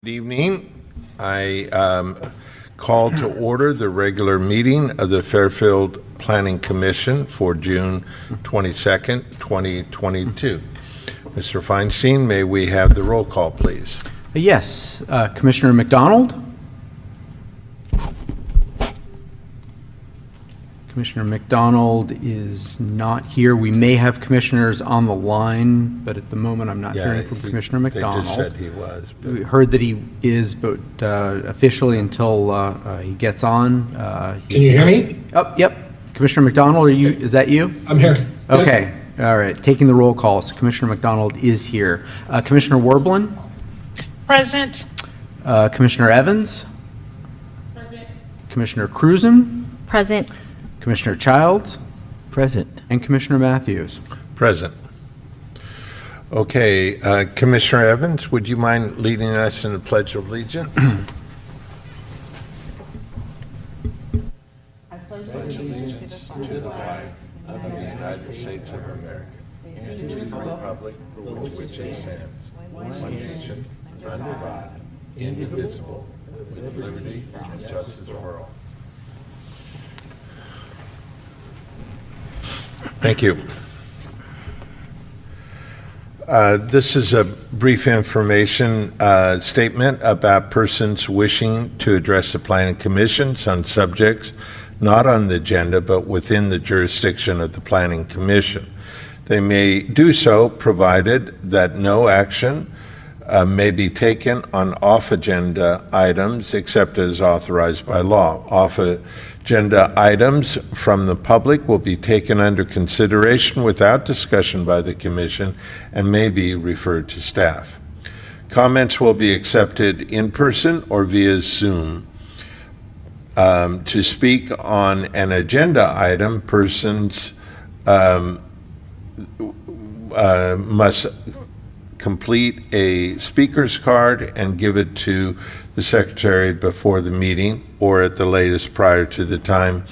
Good evening. I call to order the regular meeting of the Fairfield Planning Commission for June 22nd, 2022. Mr. Feinstein, may we have the roll call, please? Yes. Commissioner McDonald? Commissioner McDonald is not here. We may have commissioners on the line, but at the moment I'm not hearing from Commissioner McDonald. They just said he was. We heard that he is, but officially until he gets on. Can you hear me? Oh, yep. Commissioner McDonald, is that you? I'm here. Okay. All right. Taking the roll call. So Commissioner McDonald is here. Commissioner Werblin? Present. Commissioner Evans? Present. Commissioner Cruzen? Present. Commissioner Childs? Present. And Commissioner Matthews? Present. Okay, Commissioner Evans, would you mind leading us in the Pledge of Allegiance? I pledge allegiance to the flag of the United States of America and to the republic for which it stands, one nation, under God, indivisible, with liberty and justice for all. Thank you. This is a brief information statement about persons wishing to address the Planning Commissions on subjects not on the agenda but within the jurisdiction of the Planning Commission. They may do so provided that no action may be taken on off-agenda items except as authorized by law. Off-agenda items from the public will be taken under consideration without discussion by the Commission and may be referred to staff. Comments will be accepted in person or via Zoom. To speak on an agenda item, persons must complete a speaker's card and give it to the secretary before the meeting or at the latest prior to the time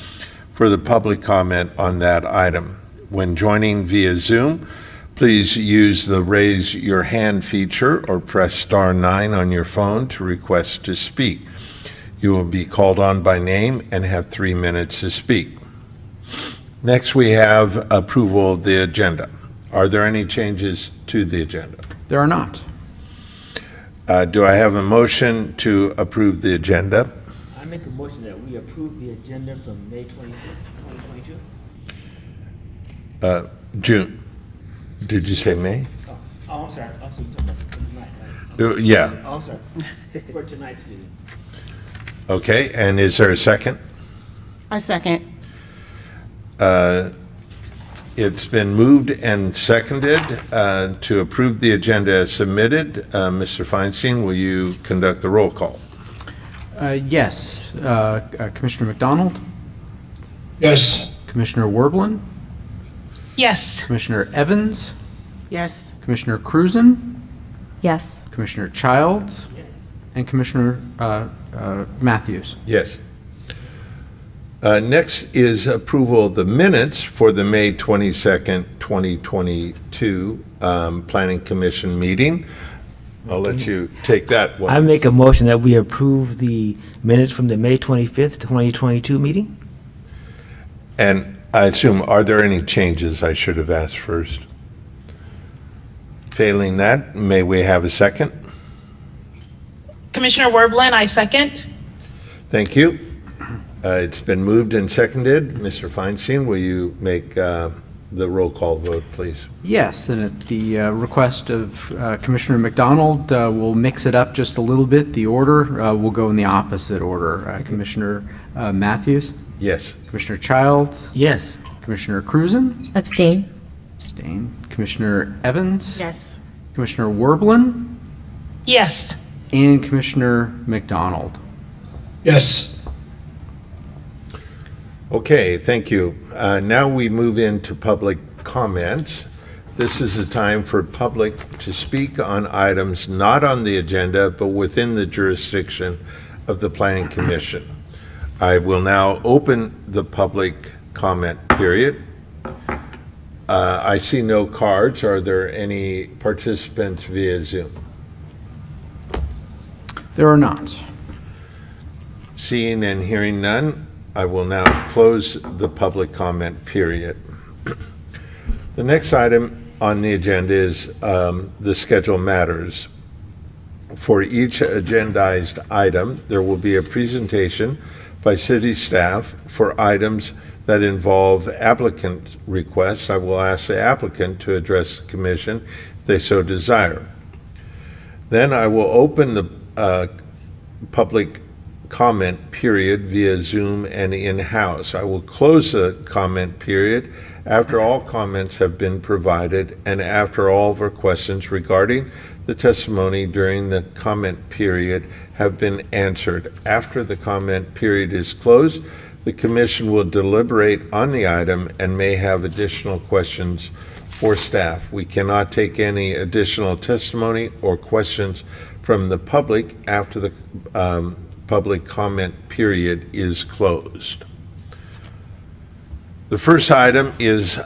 for the public comment on that item. When joining via Zoom, please use the raise your hand feature or press *9 on your phone to request to speak. You will be called on by name and have 3 minutes to speak. Next, we have approval of the agenda. Are there any changes to the agenda? There are not. Do I have a motion to approve the agenda? I make a motion that we approve the agenda from May 25th, 2022. June. Did you say May? Oh, I'm sorry. I'm sorry. You're talking about tonight, right? Yeah. Oh, I'm sorry. For tonight's meeting. Okay, and is there a second? I second. It's been moved and seconded to approve the agenda as submitted. Mr. Feinstein, will you conduct the roll call? Yes. Commissioner McDonald? Yes. Commissioner Werblin? Yes. Commissioner Evans? Yes. Commissioner Cruzen? Yes. Commissioner Childs? Yes. And Commissioner Matthews? Yes. Next is approval of the minutes for the May 22nd, 2022 Planning Commission meeting. I'll let you take that one. I make a motion that we approve the minutes from the May 25th, 2022 meeting. And I assume, are there any changes I should have asked first? Failing that, may we have a second? Commissioner Werblin, I second. Thank you. It's been moved and seconded. Mr. Feinstein, will you make the roll call vote, please? Yes, and at the request of Commissioner McDonald, we'll mix it up just a little bit. The order will go in the opposite order. Commissioner Matthews? Yes. Commissioner Childs? Yes. Commissioner Cruzen? Abstain. Abstain. Commissioner Evans? Yes. Commissioner Werblin? Yes. And Commissioner McDonald? Yes. Okay, thank you. Now we move into public comments. This is a time for public to speak on items not on the agenda but within the jurisdiction of the Planning Commission. I will now open the public comment period. I see no cards. Are there any participants via Zoom? There are not. Seeing and hearing none, I will now close the public comment period. The next item on the agenda is the schedule matters. For each agendized item, there will be a presentation by city staff. For items that involve applicant requests, I will ask the applicant to address the commission if they so desire. Then I will open the public comment period via Zoom and in-house. I will close the comment period after all comments have been provided and after all of our questions regarding the testimony during the comment period have been answered. After the comment period is closed, the commission will deliberate on the item and may have additional questions for staff. We cannot take any additional testimony or questions from the public after the public comment period is closed. The first item is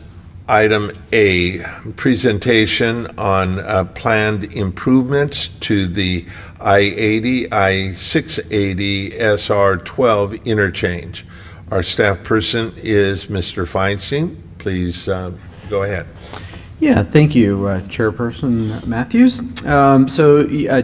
item A, presentation on planned improvements to the I-80, I-680 SR-12 interchange. Our staff person is Mr. Feinstein. Please go ahead. Yeah, thank you, Chairperson Matthews.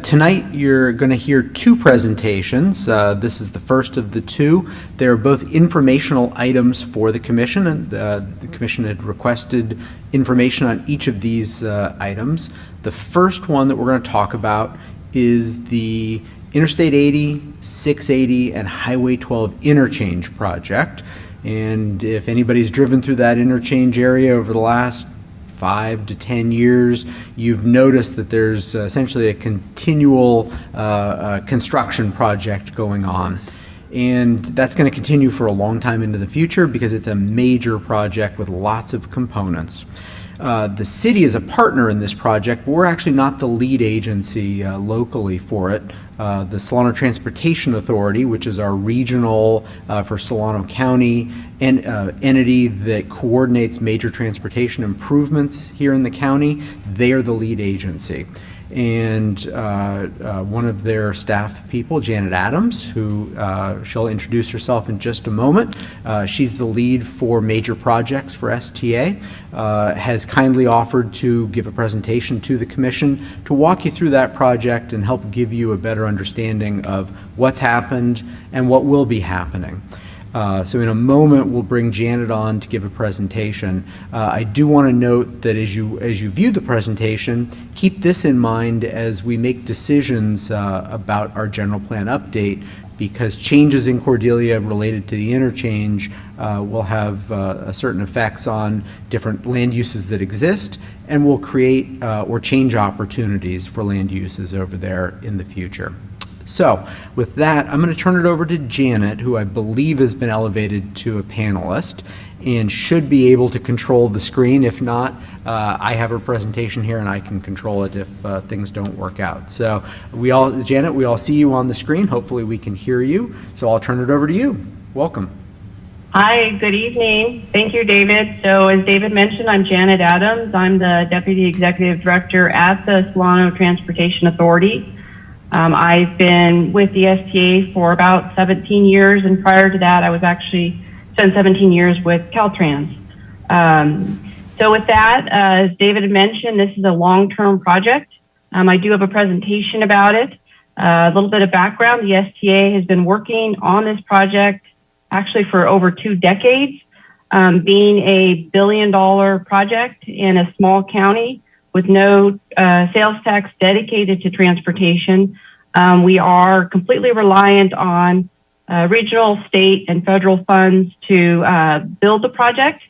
Tonight you're going to hear two presentations. This is the first of the two. They're both informational items for the Commission, and the Commission had requested information on each of these items. The first one that we're going to talk about is the Interstate 80, 680, and Highway 12 interchange project. And if anybody's driven through that interchange area over the last 5 to 10 years, you've noticed that there's essentially a continual construction project going on. And that's going to continue for a long time into the future because it's a major project with lots of components. The city is a partner in this project, but we're actually not the lead agency locally for it. The Solano Transportation Authority, which is our regional for Solano County and entity that coordinates major transportation improvements here in the county, they are the lead agency. And one of their staff people, Janet Adams, who she'll introduce herself in just a moment. She's the lead for major projects for STA, has kindly offered to give a presentation to the Commission to walk you through that project and help give you a better understanding of what's happened and what will be happening. So in a moment, we'll bring Janet on to give a presentation. I do want to note that as you view the presentation, keep this in mind as we make decisions about our general plan update, because changes in Cordelia related to the interchange will have certain effects on different land uses that exist and will create or change opportunities for land uses over there in the future. So with that, I'm going to turn it over to Janet, who I believe has been elevated to a panelist and should be able to control the screen. If not, I have her presentation here and I can control it if things don't work out. So Janet, we all see you on the screen. Hopefully we can hear you. So I'll turn it over to you. Welcome. Hi, good evening. Thank you, David. So as David mentioned, I'm Janet Adams. I'm the Deputy Executive Director at the Solano Transportation Authority. I've been with the STA for about 17 years, and prior to that, I was actually spent 17 years with Caltrans. So with that, as David had mentioned, this is a long-term project. I do have a presentation about it. A little bit of background, the STA has been working on this project actually for over 2 decades, being a $1 billion project in a small county with no sales tax dedicated to transportation. We are completely reliant on regional, state, and federal funds to build the project.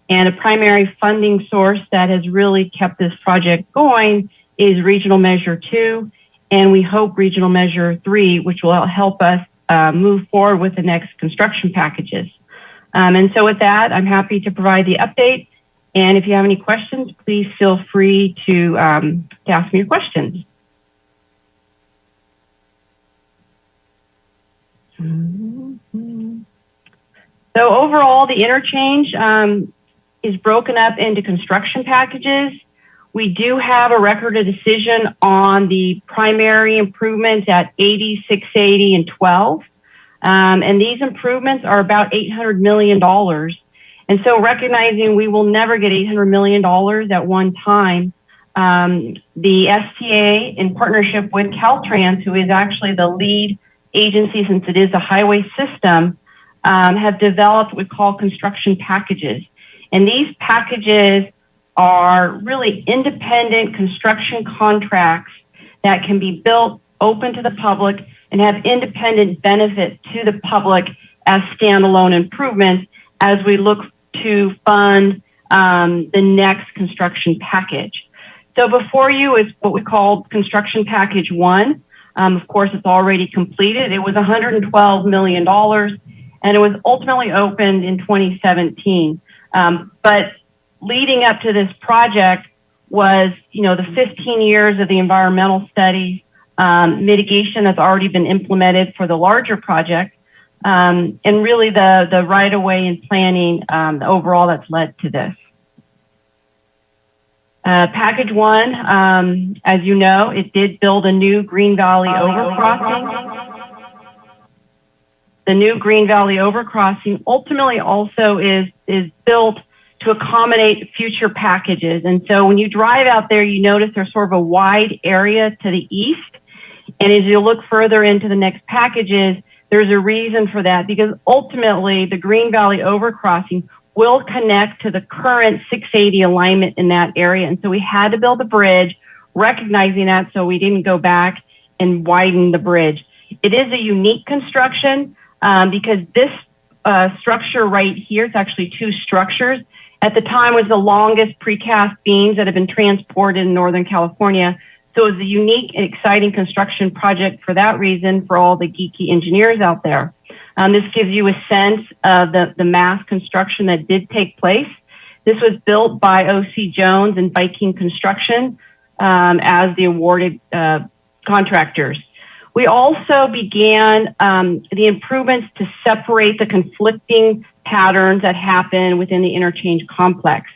And a primary funding source that has really kept this project going is Regional Measure 2. And we hope Regional Measure 3, which will help us move forward with the next construction packages. And so with that, I'm happy to provide the update. And if you have any questions, please feel free to ask me your questions. So overall, the interchange is broken up into construction packages. We do have a record of decision on the primary improvements at 80, 680, and 12. And these improvements are about $800 million. And so recognizing we will never get $800 million at one time, the STA, in partnership with Caltrans, who is actually the lead agency since it is a highway system, have developed what we call construction packages. And these packages are really independent construction contracts that can be built open to the public and have independent benefit to the public as standalone improvements as we look to fund the next construction package. So before you is what we call construction package 1. Of course, it's already completed. It was $112 million, and it was ultimately opened in 2017. But leading up to this project was, the 15 years of the environmental studies, mitigation that's already been implemented for the larger project, and really the right-of-way and planning overall that's led to this. Package 1, as you know, it did build a new Green Valley overcrossing. The new Green Valley overcrossing ultimately also is built to accommodate future packages. And so when you drive out there, you notice there's sort of a wide area to the east. And as you look further into the next packages, there's a reason for that, because ultimately the Green Valley overcrossing will connect to the current 680 alignment in that area. And so we had to build a bridge, recognizing that, so we didn't go back and widen the bridge. It is a unique construction because this structure right here, it's actually 2 structures, at the time was the longest precast beams that have been transported in Northern California. So it was a unique and exciting construction project for that reason for all the geeky engineers out there. This gives you a sense of the mass construction that did take place. This was built by O.C. Jones and Viking Construction as the awarded contractors. We also began the improvements to separate the conflicting patterns that happen within the interchange complex.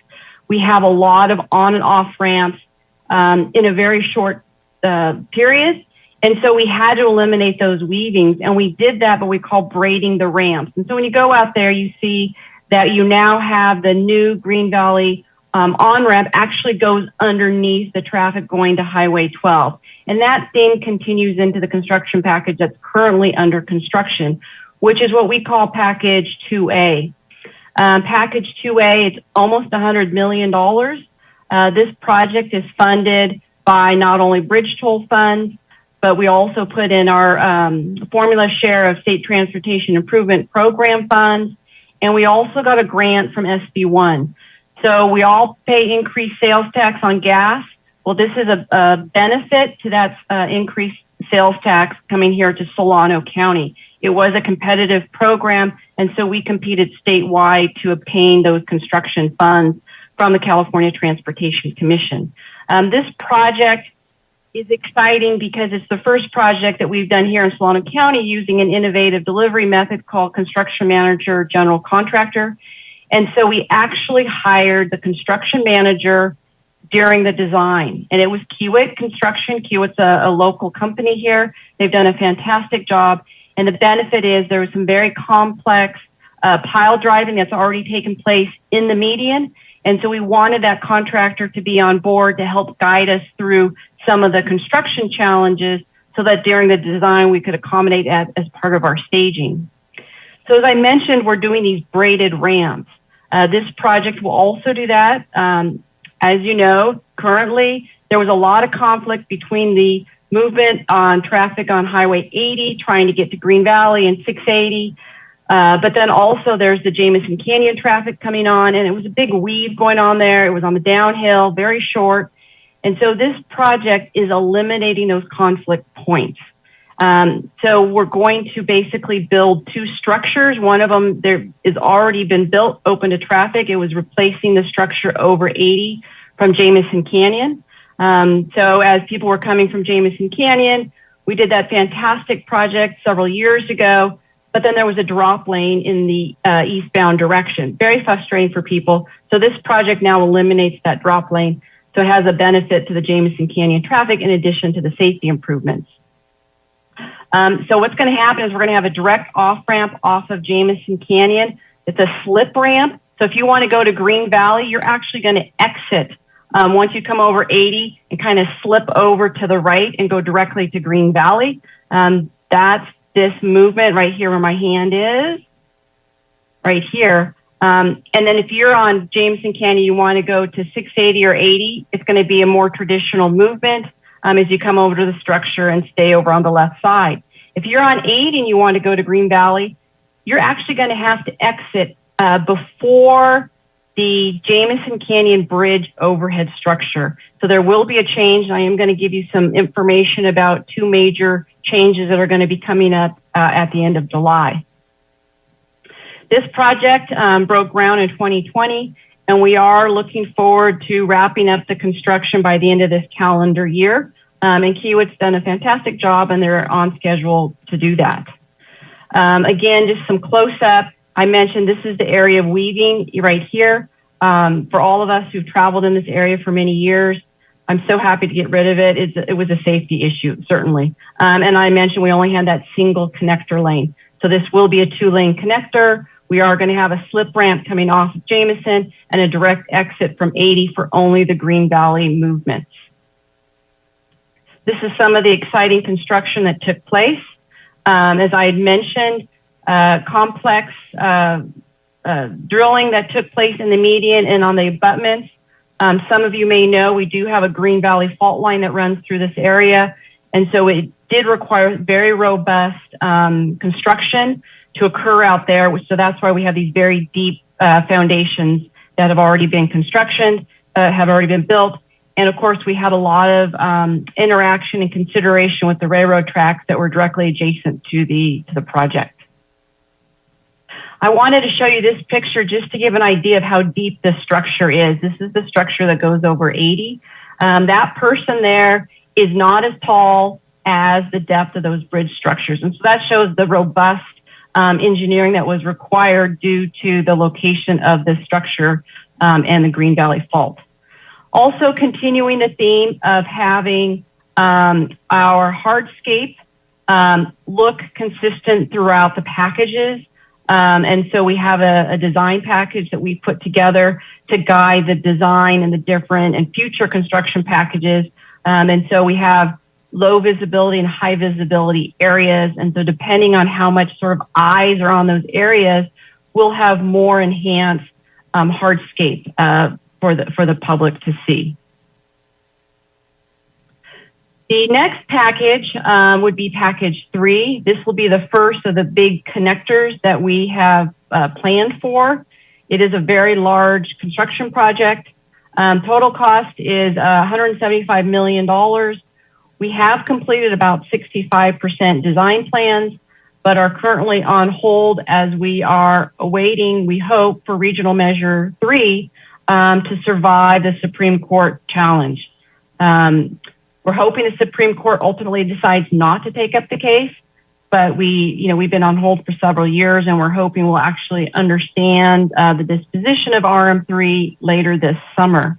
We have a lot of on and off ramps in a very short period. And so we had to eliminate those weavings, and we did that, but we call braiding the ramps. And so when you go out there, you see that you now have the new Green Valley on-ramp actually goes underneath the traffic going to Highway 12. And that then continues into the construction package that's currently under construction, which is what we call Package 2A. Package 2A, it's almost $100 million. This project is funded by not only bridge toll funds, but we also put in our formula share of State Transportation Improvement Program funds, and we also got a grant from SB1. So we all pay increased sales tax on gas. Well, this is a benefit to that increased sales tax coming here to Solano County. It was a competitive program, and so we competed statewide to obtain those construction funds from the California Transportation Commission. This project is exciting because it's the first project that we've done here in Solano County using an innovative delivery method called construction manager general contractor. And so we actually hired the construction manager during the design, and it was Kiewit Construction. Kiewit's a local company here. They've done a fantastic job. And the benefit is there was some very complex pile driving that's already taken place in the median. And so we wanted that contractor to be on board to help guide us through some of the construction challenges so that during the design we could accommodate that as part of our staging. So as I mentioned, we're doing these braided ramps. This project will also do that. As you know, currently there was a lot of conflict between the movement on traffic on Highway 80 trying to get to Green Valley and 680. But then also there's the Jamison Canyon traffic coming on, and it was a big weave going on there. It was on the downhill, very short. And so this project is eliminating those conflict points. So we're going to basically build 2 structures. One of them there is already been built, open to traffic. It was replacing the structure over 80 from Jamison Canyon. So as people were coming from Jamison Canyon, we did that fantastic project several years ago, but then there was a drop lane in the eastbound direction. Very frustrating for people. So this project now eliminates that drop lane. So it has a benefit to the Jameson Canyon traffic in addition to the safety improvements. So what's going to happen is we're going to have a direct off-ramp off of Jameson Canyon. It's a slip ramp. So if you want to go to Green Valley, you're actually going to exit once you come over 80 and kind of slip over to the right and go directly to Green Valley. That's this movement right here where my hand is, right here. And then if you're on Jameson Canyon, you want to go to 680 or 80, it's going to be a more traditional movement as you come over to the structure and stay over on the left side. If you're on 80 and you want to go to Green Valley, you're actually going to have to exit before the Jameson Canyon Bridge overhead structure. So there will be a change. I am going to give you some information about two major changes that are going to be coming up at the end of July. This project broke ground in 2020, and we are looking forward to wrapping up the construction by the end of this calendar year. And Kiewit's done a fantastic job, and they're on schedule to do that. Again, just some close-up. I mentioned this is the area of weaving right here. For all of us who've traveled in this area for many years, I'm so happy to get rid of it. It was a safety issue, certainly. And I mentioned we only had that single connector lane. So this will be a 2-lane connector. We are going to have a slip ramp coming off of Jameson and a direct exit from 80 for only the Green Valley movements. This is some of the exciting construction that took place. As I had mentioned, complex drilling that took place in the median and on the abutments. Some of you may know we do have a Green Valley fault line that runs through this area. And so it did require very robust construction to occur out there. So that's why we have these very deep foundations that have already been have already been built. And of course, we had a lot of interaction and consideration with the railroad tracks that were directly adjacent to the project. I wanted to show you this picture just to give an idea of how deep this structure is. This is the structure that goes over 80. That person there is not as tall as the depth of those bridge structures. And so that shows the robust engineering that was required due to the location of this structure and the Green Valley Fault. Also continuing the theme of having our hardscape look consistent throughout the packages. And so we have a design package that we put together to guide the design and the different and future construction packages. And so we have low visibility and high visibility areas. And so depending on how much sort of eyes are on those areas, we'll have more enhanced hardscape for the public to see. The next package would be package 3. This will be the first of the big connectors that we have planned for. It is a very large construction project. Total cost is $175 million. We have completed about 65% design plans, but are currently on hold as we are awaiting, we hope, for Regional Measure 3 to survive the Supreme Court challenge. We're hoping the Supreme Court ultimately decides not to take up the case, but we've been on hold for several years, and we're hoping we'll actually understand the disposition of RM3 later this summer.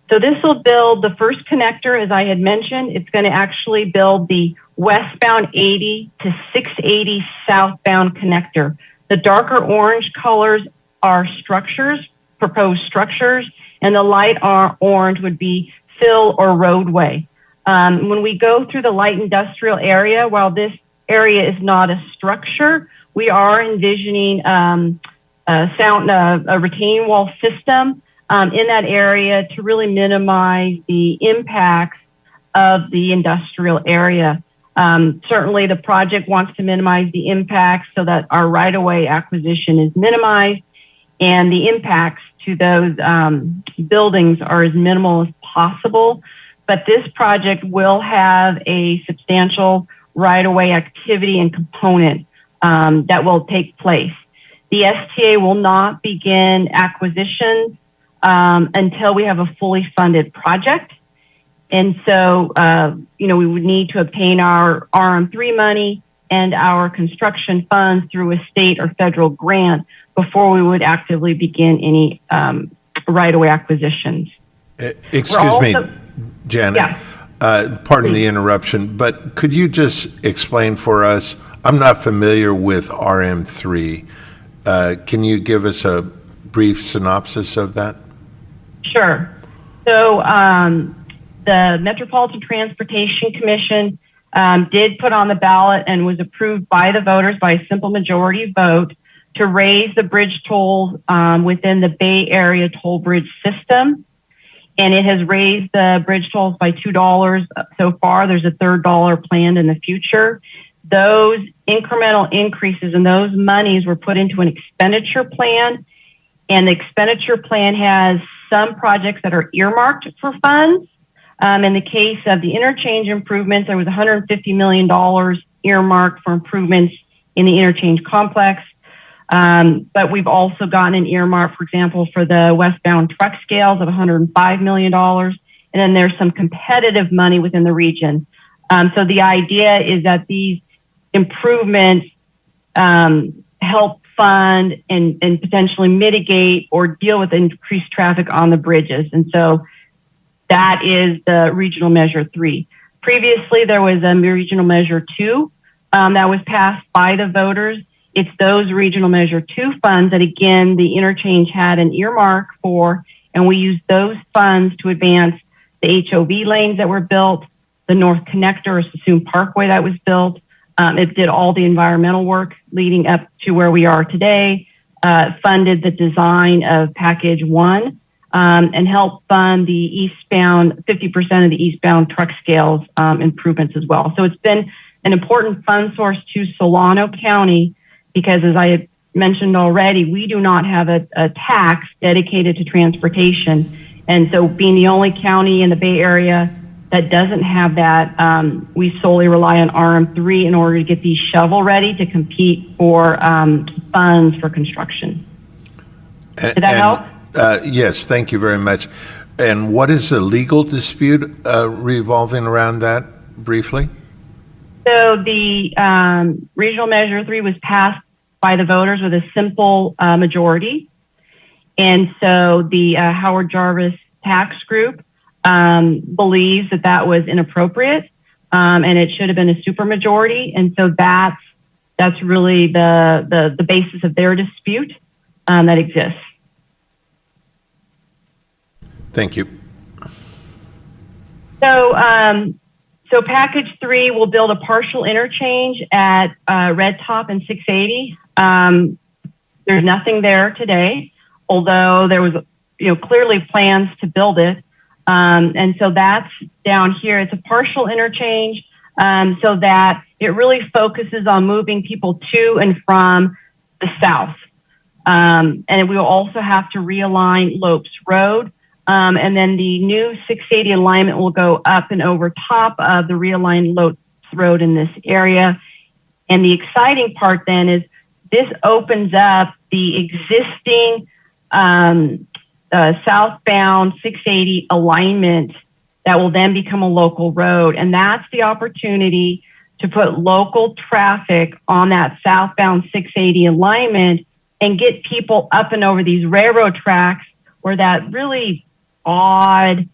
So this will build the first connector, as I had mentioned. It's going to actually build the westbound 80 to 680 southbound connector. The darker orange colors are structures, proposed structures, and the light orange would be fill or roadway. When we go through the light industrial area, while this area is not a structure, we are envisioning a retaining wall system in that area to really minimize the impacts of the industrial area. Certainly the project wants to minimize the impacts so that our right-of-way acquisition is minimized and the impacts to those buildings are as minimal as possible. But this project will have a substantial right-of-way activity and component that will take place. The STA will not begin acquisition until we have a fully funded project. And so, we would need to obtain our RM3 money and our construction funds through a state or federal grant before we would actively begin any right-of-way acquisitions. Excuse me, also- Janet. Yeah. Pardon the interruption, but could you just explain for us? I'm not familiar with RM3. Can you give us a brief synopsis of that? Sure. So the Metropolitan Transportation Commission did put on the ballot and was approved by the voters by a simple majority vote to raise the bridge tolls within the Bay Area toll bridge system. And it has raised the bridge tolls by $2 so far. There's a third dollar planned in the future. Those incremental increases and those monies were put into an expenditure plan. And the expenditure plan has some projects that are earmarked for funds. In the case of the interchange improvements, there was $150 million earmarked for improvements in the interchange complex. But we've also gotten an earmark, for example, for the westbound truck scales of $105 million. And then there's some competitive money within the region. So the idea is that these improvements help fund and potentially mitigate or deal with increased traffic on the bridges. And so that is the Regional Measure 3. Previously, there was a Regional Measure 2 that was passed by the voters. It's those Regional Measure 2 funds that, again, the interchange had an earmark for, and we used those funds to advance the HOV lanes that were built, the North Connector or Sassoon Parkway that was built. It did all the environmental work leading up to where we are today, funded the design of Package 1, and helped fund the eastbound, 50% of the eastbound truck scales improvements as well. So it's been an important fund source to Solano County because, as I had mentioned already, we do not have a tax dedicated to transportation. And so being the only county in the Bay Area that doesn't have that, we solely rely on RM3 in order to get these shovel ready to compete for funds for construction. Did that help? Yes, thank you very much. And what is the legal dispute revolving around that, briefly? So the Regional Measure 3 was passed by the voters with a simple majority. And so the Howard Jarvis tax group believes that that was inappropriate and it should have been a supermajority. And so that's really the basis of their dispute that exists. Thank you. So Package 3 will build a partial interchange at Red Top and 680. There's nothing there today, although there was clearly plans to build it. And so that's down here. It's a partial interchange so that it really focuses on moving people to and from the south. And we will also have to realign Lopes Road. And then the new 680 alignment will go up and over top of the realigned Lopes Road in this area. And the exciting part then is this opens up the existing southbound 680 alignment that will then become a local road. And that's the opportunity to put local traffic on that southbound 680 alignment and get people up and over these railroad tracks where that really odd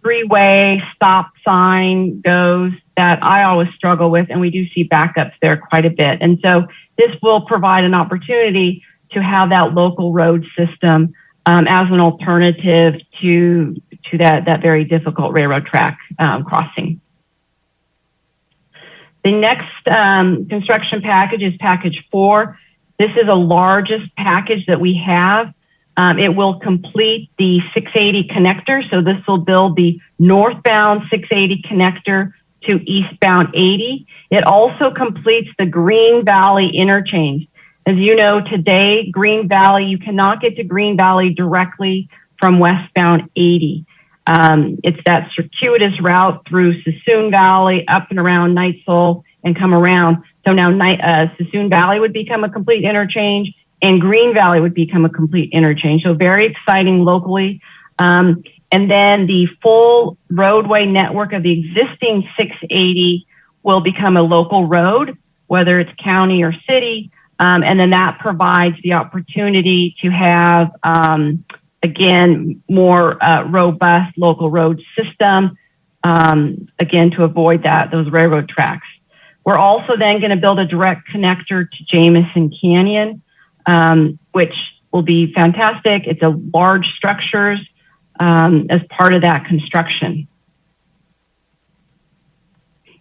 three-way stop sign goes that I always struggle with, and we do see backups there quite a bit. And so this will provide an opportunity to have that local road system as an alternative to that very difficult railroad track crossing. The next construction package is Package 4. This is the largest package that we have. It will complete the 680 connector. So this will build the northbound 680 connector to eastbound 80. It also completes the Green Valley interchange. As you know, today, Green Valley, you cannot get to Green Valley directly from westbound 80. It's that circuitous route through Sassoon Valley, up and around Knightsville, and come around. So now Sassoon Valley would become a complete interchange, and Green Valley would become a complete interchange. So very exciting locally. And then the full roadway network of the existing 680 will become a local road, whether it's county or city. And then that provides the opportunity to have again, more robust local road system, again, to avoid those railroad tracks. We're also then going to build a direct connector to Jameson Canyon, which will be fantastic. It's a large structures as part of that construction.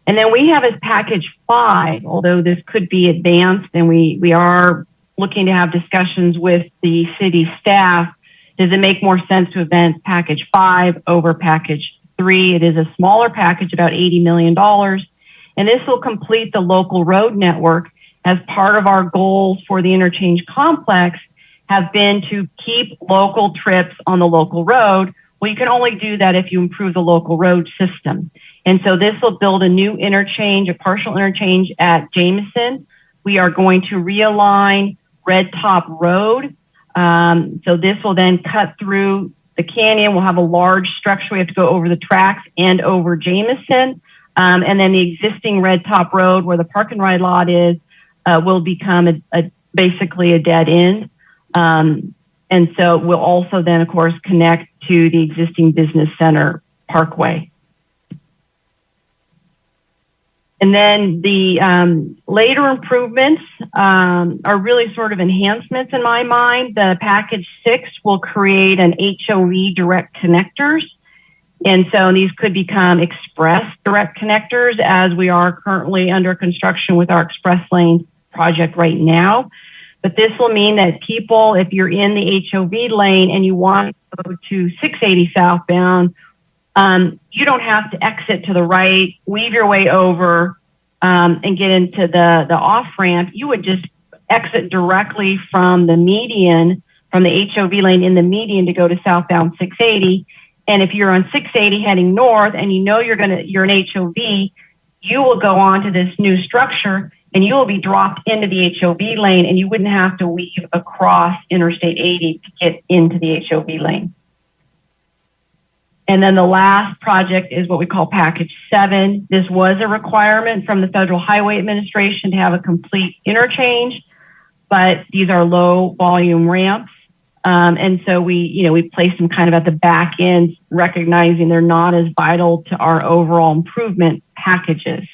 And then we have as package 5, although this could be advanced, and we are looking to have discussions with the city staff. Does it make more sense to advance package 5 over package 3? It is a smaller package, about $80 million. And this will complete the local road network. As part of our goals for the interchange complex have been to keep local trips on the local road. Well, you can only do that if you improve the local road system. And so this will build a new interchange, a partial interchange at Jameson. We are going to realign Red Top Road. So this will then cut through the canyon. We'll have a large structure. We have to go over the tracks and over Jameson. And then the existing Red Top Road, where the park and ride lot is, will become basically a dead end. And so we'll also then, of course, connect to the existing business center parkway. And then the later improvements are really sort of enhancements in my mind. The package 6 will create an HOV direct connectors. And so these could become express direct connectors, as we are currently under construction with our express lane project right now. But this will mean that people, if you're in the HOV lane and you want to go to 680 southbound, you don't have to exit to the right, weave your way over, and get into the off-ramp. You would just exit directly from the median, from the HOV lane in the median to go to southbound 680. And if you're on 680 heading north and you know you're an HOV, you will go on to this new structure and you will be dropped into the HOV lane, and you wouldn't have to weave across Interstate 80 to get into the HOV lane. And then the last project is what we call package 7. This was a requirement from the Federal Highway Administration to have a complete interchange, but these are low volume ramps. And so we place them kind of at the back end, recognizing they're not as vital to our overall improvement packages.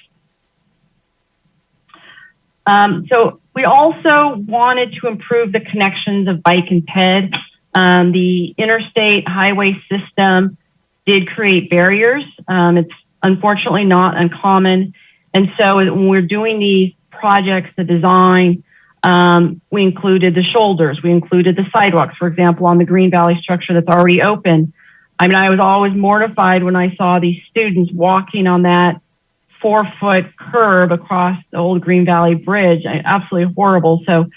So we also wanted to improve the connections of bike and ped. The interstate highway system did create barriers. It's unfortunately not uncommon. And so when we're doing these projects, the design, we included the shoulders, we included the sidewalks, for example, on the Green Valley structure that's already open. I mean, I was always mortified when I saw these students walking on that 4-foot curb across the old Green Valley Bridge. Absolutely horrible. So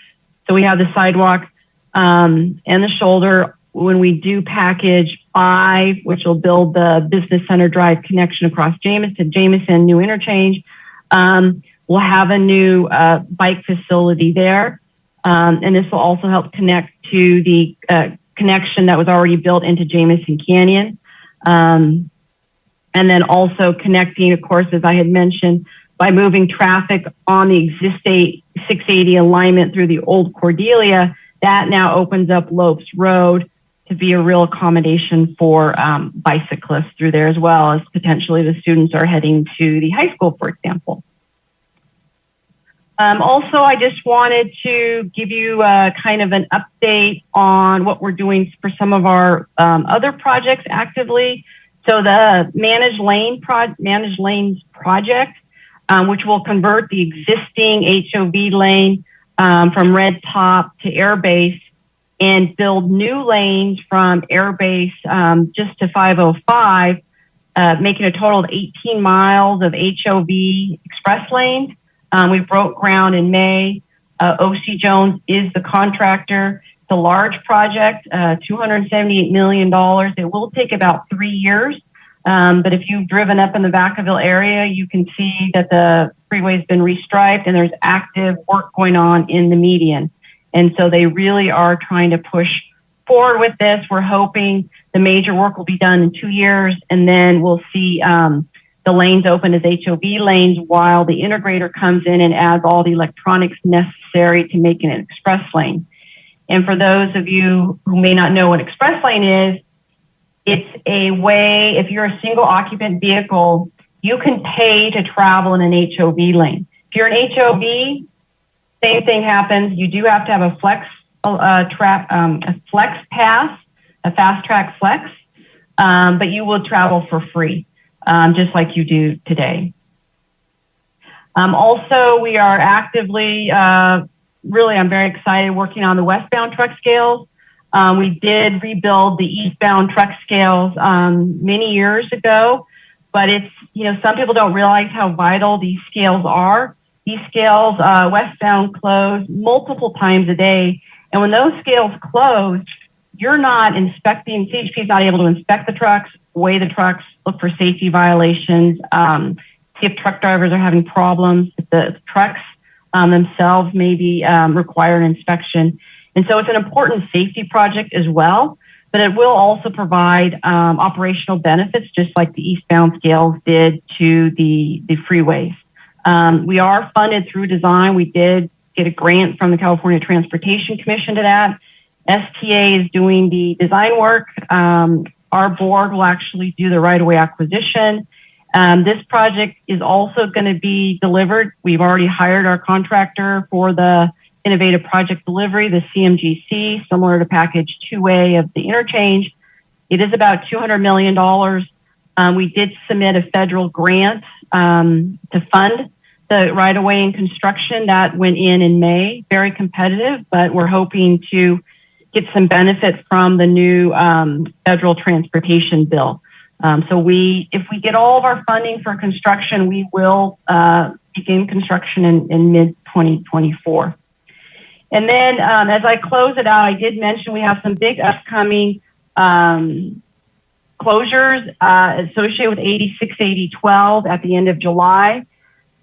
we have the sidewalk and the shoulder. When we do package 5, which will build the business center drive connection across Jameson, new interchange, we'll have a new bike facility there. And this will also help connect to the connection that was already built into Jameson Canyon. And then also connecting, of course, as I had mentioned, by moving traffic on the existing 680 alignment through the old Cordelia, that now opens up Lopes Road to be a real accommodation for bicyclists through there, as well as potentially the students are heading to the high school, for example. Also, I just wanted to give you kind of an update on what we're doing for some of our other projects actively. So the Managed Lanes project, which will convert the existing HOV lane from Red Top to Airbase and build new lanes from Airbase just to 505, making a total of 18 miles of HOV express lanes. We broke ground in May. O.C. Jones is the contractor. It's a large project, $278 million. It will take about 3 years. But if you've driven up in the Vacaville area, you can see that the freeway's been restriped and there's active work going on in the median. And so they really are trying to push forward with this. We're hoping the major work will be done in 2 years, and then we'll see the lanes open as HOV lanes while the integrator comes in and adds all the electronics necessary to make an express lane. And for those of you who may not know what express lane is, it's a way, if you're a single occupant vehicle, you can pay to travel in an HOV lane. If you're an HOV, same thing happens. You do have to have a flex pass, a fast track flex, but you will travel for free, just like you do today. Also, we are actively, really, I'm very excited working on the westbound truck scales. We did rebuild the eastbound truck scales many years ago, but it's, some people don't realize how vital these scales are. These scales, westbound, close multiple times a day. And when those scales close, you're not inspecting, CHP is not able to inspect the trucks, weigh the trucks, look for safety violations, see if truck drivers are having problems, if the trucks themselves may be require an inspection. And so it's an important safety project as well, but it will also provide operational benefits, just like the eastbound scales did to the freeways. We are funded through design. We did get a grant from the California Transportation Commission to that. STA is doing the design work. Our board will actually do the right-of-way acquisition. This project is also going to be delivered. We've already hired our contractor for the innovative project delivery, the CMGC, similar to package 2A of the interchange. It is about $200 million. We did submit a federal grant to fund the right-of-way and construction that went in May. Very competitive, but we're hoping to get some benefit from the new federal transportation bill. So if we get all of our funding for construction, we will begin construction in mid-2024. And then as I close it out, I did mention we have some big upcoming closures associated with 868012 at the end of July.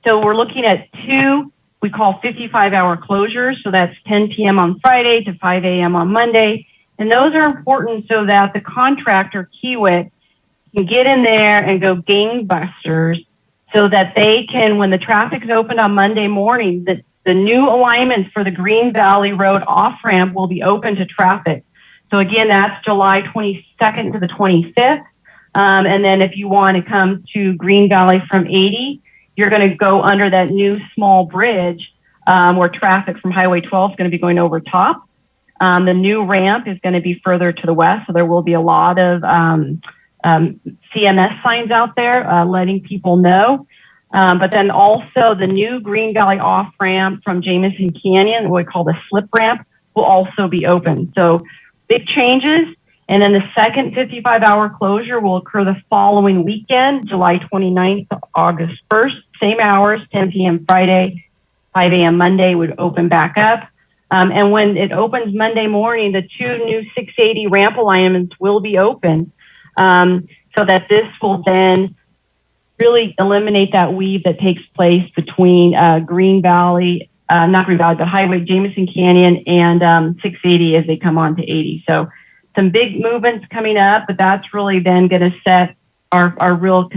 So we're looking at two we call 55-hour closures. So that's 10 p.m. on Friday to 5 a.m. on Monday. And those are important so that the contractor, Kiewit, can get in there and go gangbusters so that they can, when the traffic is opened on Monday morning, that the new alignments for the Green Valley Road off-ramp will be open to traffic. So again, that's July 22nd to the 25th. And then if you want to come to Green Valley from 80, you're going to go under that new small bridge where traffic from Highway 12 is going to be going over top. The new ramp is going to be further to the west, so there will be a lot of CMS signs out there letting people know. But then also the new Green Valley off-ramp from Jamison Canyon, what we call the slip ramp, will also be open. So big changes. And then the second 55-hour closure will occur the following weekend, July 29th to August 1st. Same hours, 10 p.m. Friday, 5 a.m. Monday would open back up. And when it opens Monday morning, the two new 680 ramp alignments will be open so that this will then really eliminate that weave that takes place between Green Valley, not Green Valley, but Highway Jamison Canyon and 680 as they come on to 80. So some big movements coming up, but that's really then going to set our real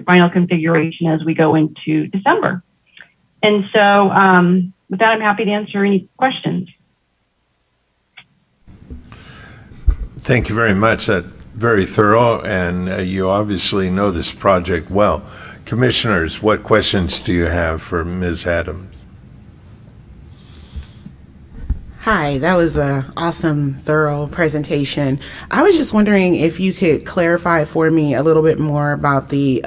final configuration as we go into December. And so with that, I'm happy to answer any questions. Thank you very much. That's very thorough, and you obviously know this project well. Commissioners, what questions do you have for Ms. Adams? Hi, that was an awesome, thorough presentation. I was just wondering if you could clarify for me a little bit more about the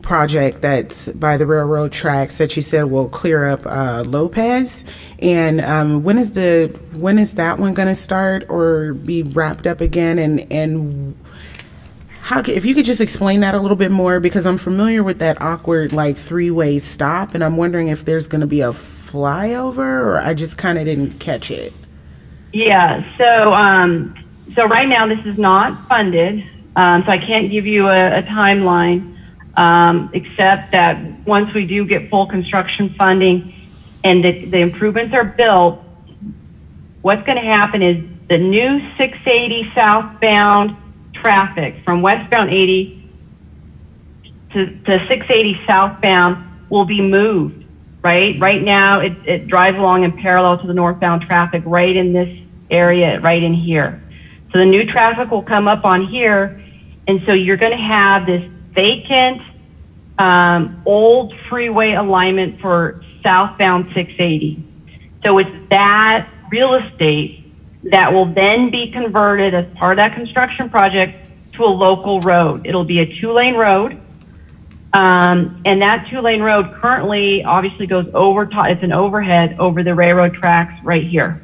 project that's by the railroad tracks that you said will clear up Lopez. And when is that one going to start or be wrapped up again? And if you could just explain that a little bit more, because I'm familiar with that awkward like three-way stop, and I'm wondering if there's going to be a flyover, or I just kind of didn't catch it. Yeah, so right now this is not funded, so I can't give you a timeline, except that once we do get full construction funding and the improvements are built, what's going to happen is the new 680 southbound traffic from westbound 80 to 680 southbound will be moved. Right now, it drives along in parallel to the northbound traffic right in this area right in here. So the new traffic will come up on here, and so you're going to have this vacant old freeway alignment for southbound 680. So it's that real estate that will then be converted as part of that construction project to a local road. It'll be a 2-lane road. And that 2-lane road currently obviously goes over top, it's an overhead over the railroad tracks right here.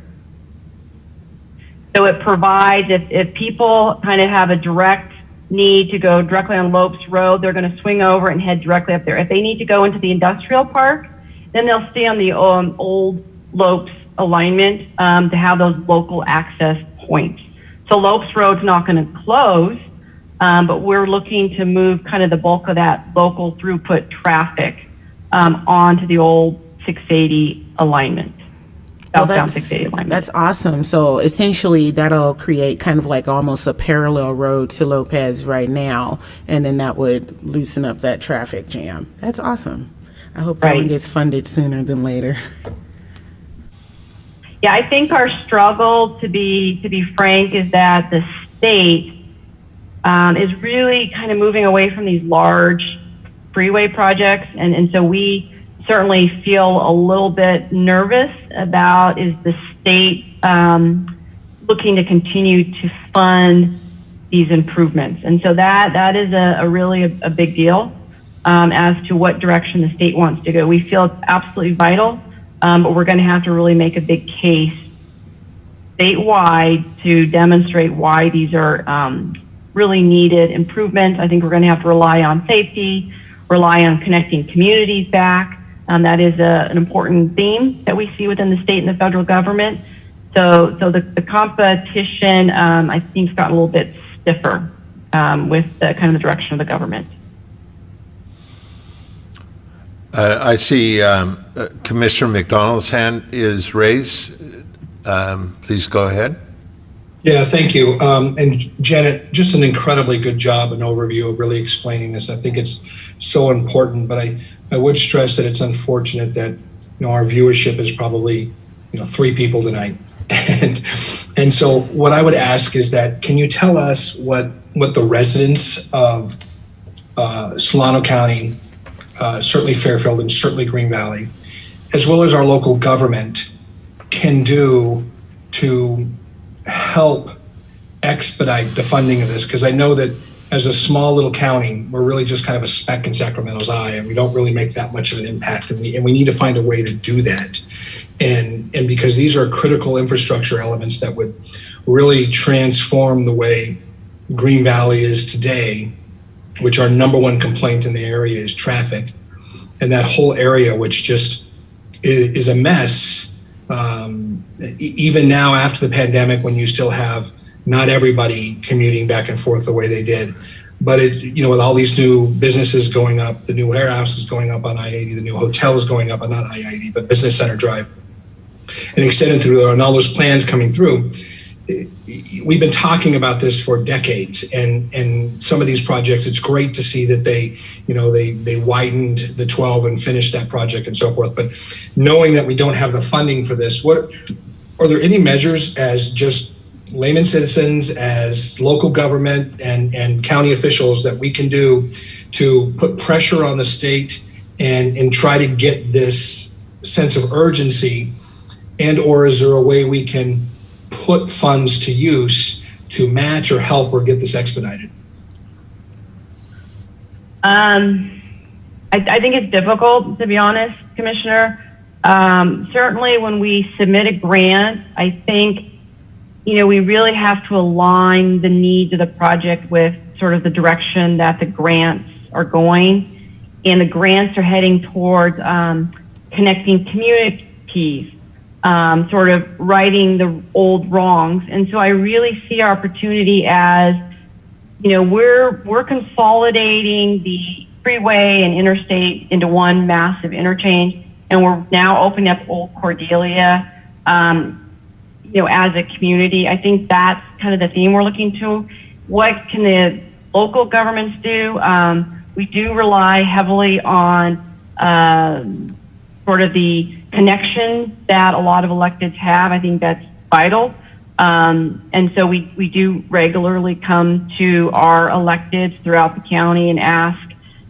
So it provides, if people kind of have a direct need to go directly on Lopes Road, they're going to swing over and head directly up there. If they need to go into the industrial park, then they'll stay on the old Lopes alignment to have those local access points. So Lopes Road's not going to close, but we're looking to move kind of the bulk of that local throughput traffic onto the old 680 alignment. Southbound 680 alignment. That's awesome. So essentially that'll create kind of like almost a parallel road to Lopez right now, and then that would loosen up that traffic jam. That's awesome. I hope that one gets funded sooner than later. Yeah, I think our struggle, to be frank, is that the state is really kind of moving away from these large freeway projects, and so we certainly feel a little bit nervous about, is the state looking to continue to fund these improvements. And so that is a really a big deal as to what direction the state wants to go. We feel it's absolutely vital, but we're going to have to really make a big case statewide to demonstrate why these are really needed improvements. I think we're going to have to rely on safety, rely on connecting communities back. That is an important theme that we see within the state and the federal government. So the competition, I think, has gotten a little bit stiffer with the kind of the direction of the government. I see Commissioner McDonald's hand is raised. Please go ahead. Yeah, thank you. And Janet, just an incredibly good job and overview of really explaining this. I think it's so important, but I would stress that it's unfortunate that our viewership is probably 3 people tonight. And so what I would ask is that, can you tell us what the residents of Solano County, certainly Fairfield and certainly Green Valley, as well as our local government, can do to help expedite the funding of this? Because I know that as a small little county, we're really just kind of a speck in Sacramento's eye, and we don't really make that much of an impact. And we need to find a way to do that. And because these are critical infrastructure elements that would really transform the way Green Valley is today, which our number one complaint in the area is traffic. And that whole area, which just is a mess, even now after the pandemic, when you still have not everybody commuting back and forth the way they did. But with all these new businesses going up, the new warehouse is going up on I-80, the new hotel is going up on not I-80, but Business Center Drive, and extended through there, and all those plans coming through. We've been talking about this for decades, and some of these projects, it's great to see that they widened the 12 and finished that project and so forth. But knowing that we don't have the funding for this, are there any measures as just layman citizens, as local government and county officials, that we can do to put pressure on the state and try to get this sense of urgency? And or is there a way we can put funds to use to match or help or get this expedited? I think it's difficult, to be honest, Commissioner. Certainly when we submit a grant, I think we really have to align the needs of the project with sort of the direction that the grants are going. And the grants are heading towards connecting communities, sort of righting the old wrongs. And so I really see our opportunity as, we're consolidating the freeway and interstate into one massive interchange. And we're now opening up Old Cordelia, as a community. I think that's kind of the theme we're looking to. What can the local governments do? We do rely heavily on sort of the connection that a lot of electeds have. I think that's vital. And so we do regularly come to our electeds throughout the county and ask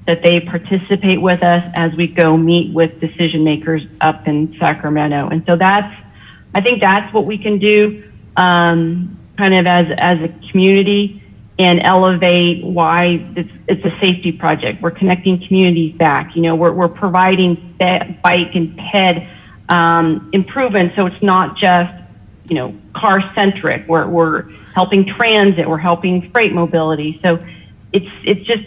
that they participate with us as we go meet with decision makers up in Sacramento. And so I think that's what we can do kind of as a community and elevate why it's a safety project. We're connecting communities back. You know, we're providing bike and ped improvements, so it's not just, you know, car centric. We're helping transit, we're helping freight mobility. So it's just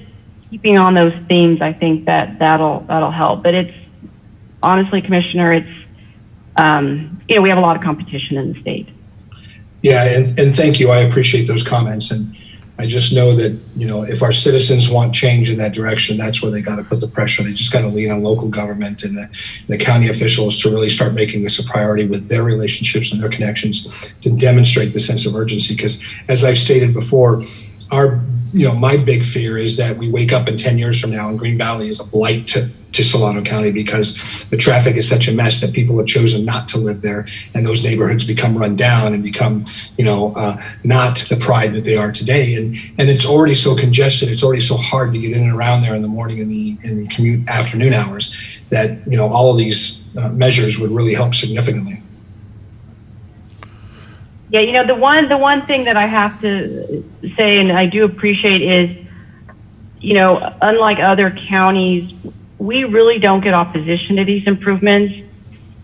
keeping on those themes. I think that'll help. But it's honestly, Commissioner, it's you know, we have a lot of competition in the state. Yeah, and thank you. I appreciate those comments. And I just know that, you know, if our citizens want change in that direction, that's where they got to put the pressure. They just got to lean on local government and the county officials to really start making this a priority with their relationships and their connections to demonstrate the sense of urgency. Because as I've stated before, my big fear is that we wake up in 10 years from now and Green Valley is a blight to Solano County because the traffic is such a mess that people have chosen not to live there, and those neighborhoods become run down and become, not the pride that they are today. And it's already so congested. It's already so hard to get in and around there in the morning and the commute afternoon hours that, all of these measures would really help significantly. Yeah, the one thing that I have to say, and I do appreciate, is, unlike other counties, we really don't get opposition to these improvements,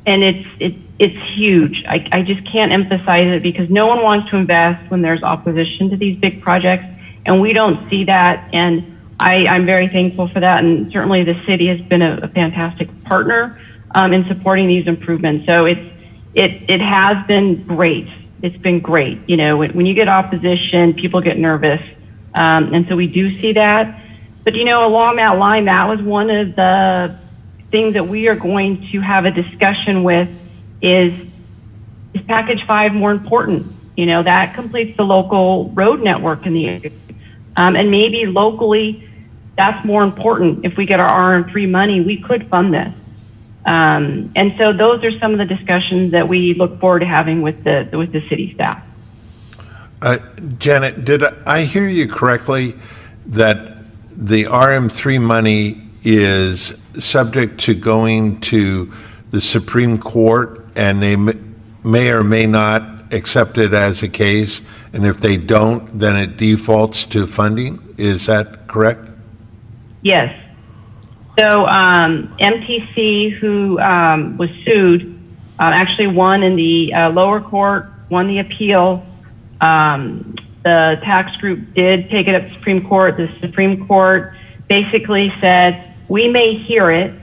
and it's huge. I just can't emphasize it because no one wants to invest when there's opposition to these big projects, and we don't see that. And I'm very thankful for that, and certainly the city has been a fantastic partner in supporting these improvements. So it has been great. It's been great. When you get opposition, people get nervous, and so we do see that. But, along that line, that was one of the things that we are going to have a discussion with is Package 5 more important? That completes the local road network in the area. And maybe locally, that's more important. If we get our RM3 money, we could fund this. And so those are some of the discussions that we look forward to having with the city staff. Janet, did I hear you correctly that the RM3 money is subject to going to the Supreme Court, and they may or may not accept it as a case, and if they don't, then it defaults to funding? Is that correct? Yes. So MTC, who was sued, actually won in the lower court, won the appeal. The tax group did take it up to the Supreme Court. The Supreme Court basically said, we may hear it,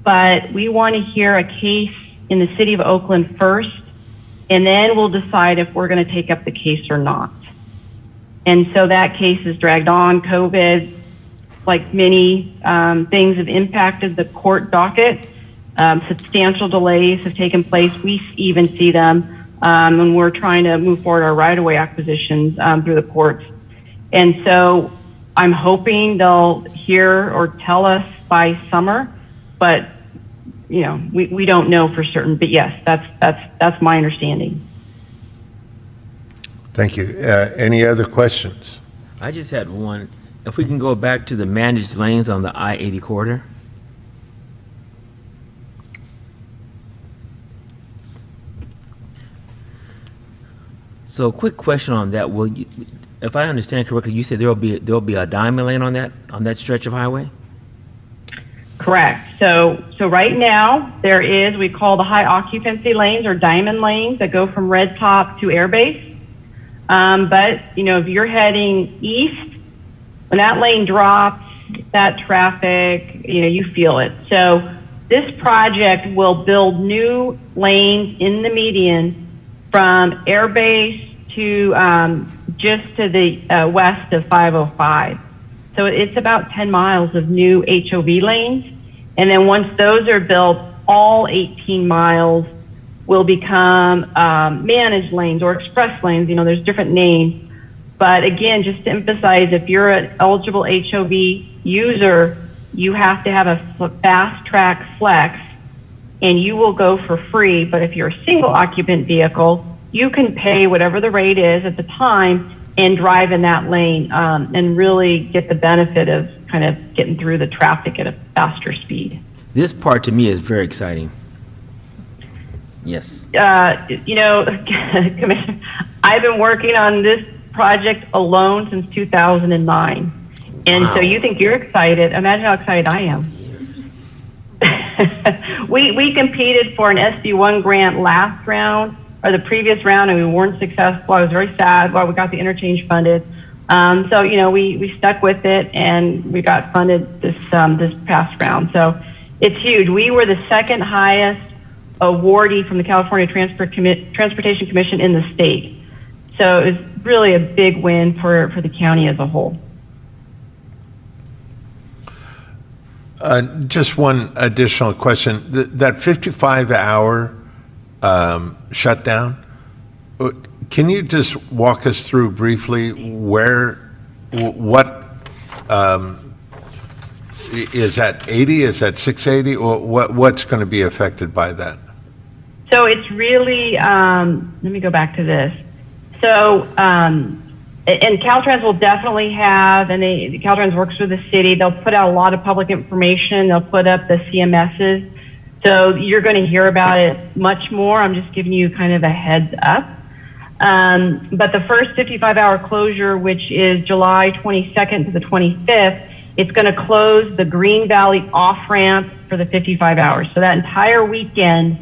but we want to hear a case in the city of Oakland first, and then we'll decide if we're going to take up the case or not. And so that case is dragged on. COVID, like many things, have impacted the court docket. Substantial delays have taken place. We even see them when we're trying to move forward our right-of-way acquisitions through the courts. And so I'm hoping they'll hear or tell us by summer, but we don't know for certain. But yes, that's my understanding. Thank you. Any other questions? I just had one. If we can go back to the managed lanes on the I-80 corridor. So, quick question on that. If I understand correctly, you said there'll be a diamond lane on that stretch of highway? Correct. So right now there is, we call the high occupancy lanes or diamond lanes that go from Red Top to Airbase. But if you're heading east, when that lane drops, that traffic, you feel it. So this project will build new lanes in the median from Airbase to just to the west of 505. So it's about 10 miles of new HOV lanes. And then once those are built, all 18 miles will become managed lanes or express lanes. There's different names. But again, just to emphasize, if you're an eligible HOV user, you have to have a fast track flex and you will go for free. But if you're a single occupant vehicle, you can pay whatever the rate is at the time and drive in that lane and really get the benefit of kind of getting through the traffic at a faster speed. This part to me is very exciting. Yes. Commissioner, I've been working on this project alone since 2009. And Wow. so you think you're excited. Imagine how excited I am. We competed for an SB1 grant last round, or the previous round, and we weren't successful. I was very sad while we got the interchange funded. So, we stuck with it, and we got funded this past round. So it's huge. We were the second highest awardee from the California Transportation Commission in the state. So it was really a big win for the county as a whole. Just one additional question. That 55-hour shutdown, can you just walk us through briefly what is that 80? Is that 680? Or what's going to be affected by that? So it's really, let me go back to this. So, and Caltrans will definitely have, and Caltrans works with the city, they'll put out a lot of public information, they'll put up the CMSs. So you're going to hear about it much more. I'm just giving you kind of a heads up. But the first 55-hour closure, which is July 22nd to the 25th, it's going to close the Green Valley off-ramp for the 55 hours. So that entire weekend,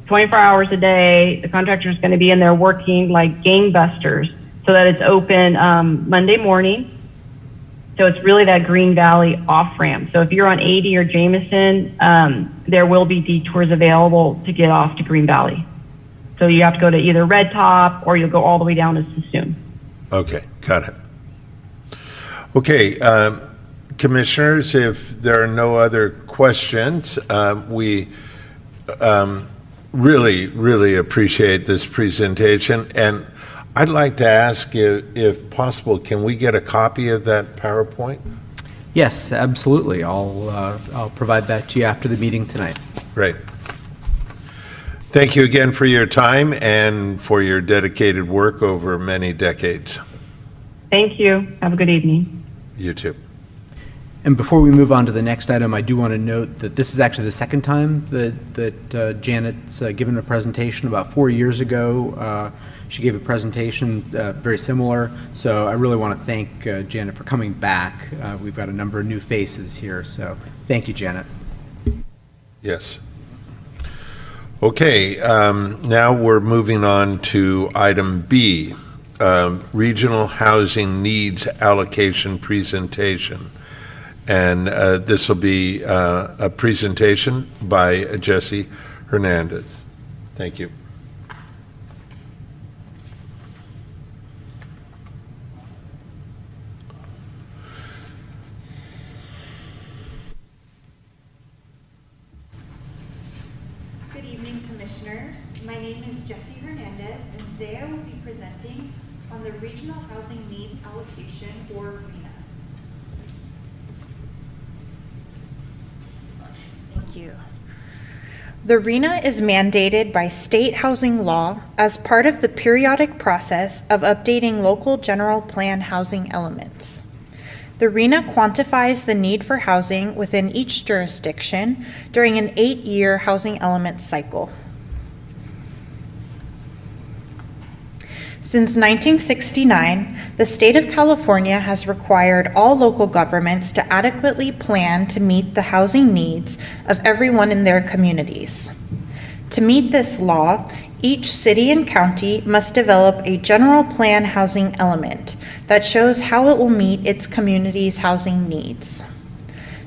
24 hours a day, the contractor is going to be in there working like gangbusters so that it's open Monday morning. So it's really that Green Valley off-ramp. So if you're on 80 or Jameson, there will be detours available to get off to Green Valley. So you have to go to either Red Top or you'll go all the way down to Sassoon. Okay, got it. Okay, commissioners, if there are no other questions, we really appreciate this presentation. And I'd like to ask if possible, can we get a copy of that PowerPoint? Yes, absolutely. I'll provide that to you after the meeting tonight. Great. Thank you again for your time and for your dedicated work over many decades. Thank you. Have a good evening. You too. And before we move on to the next item, I do want to note that this is actually the second time that Janet's given a presentation. About 4 years ago, she gave a presentation very similar. So I really want to thank Janet for coming back. We've got a number of new faces here, so thank you, Janet. Yes. Okay, now we're moving on to item B, Regional Housing Needs Allocation Presentation. And this will be a presentation by Jesse Hernandez. Thank you. Good evening, Commissioners. My name is Jesse Hernandez, and today I will be presenting on the Regional Housing Needs Allocation, or RHNA. Thank you. The RHNA is mandated by state housing law as part of the periodic process of updating local general plan housing elements. The RHNA quantifies the need for housing within each jurisdiction during an 8-year housing element cycle. Since 1969, the state of California has required all local governments to adequately plan to meet the housing needs of everyone in their communities. To meet this law, each city and county must develop a general plan housing element that shows how it will meet its community's housing needs.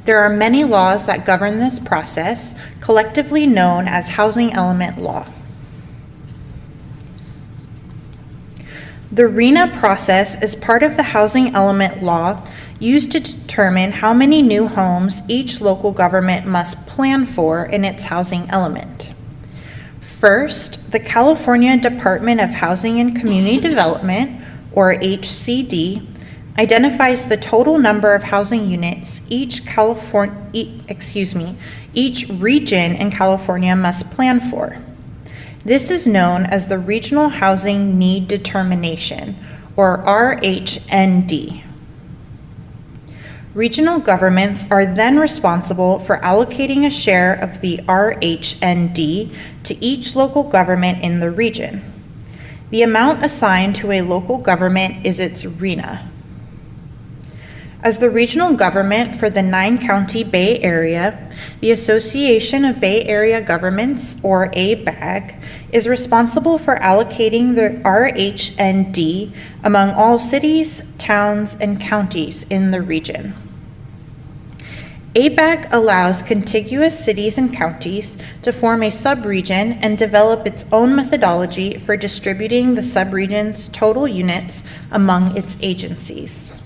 There are many laws that govern this process, collectively known as housing element law. The RHNA process is part of the housing element law used to determine how many new homes each local government must plan for in its housing element. First, the California Department of Housing and Community Development, or HCD, identifies the total number of housing units each region in California must plan for. This is known as the Regional Housing Need Determination, or RHND. Regional governments are then responsible for allocating a share of the RHND to each local government in the region. The amount assigned to a local government is its RHNA. As the regional government for the 9-county Bay Area, the Association of Bay Area Governments, or ABAG, is responsible for allocating the RHND among all cities, towns, and counties in the region. ABAG allows contiguous cities and counties to form a subregion and develop its own methodology for distributing the subregion's total units among its agencies.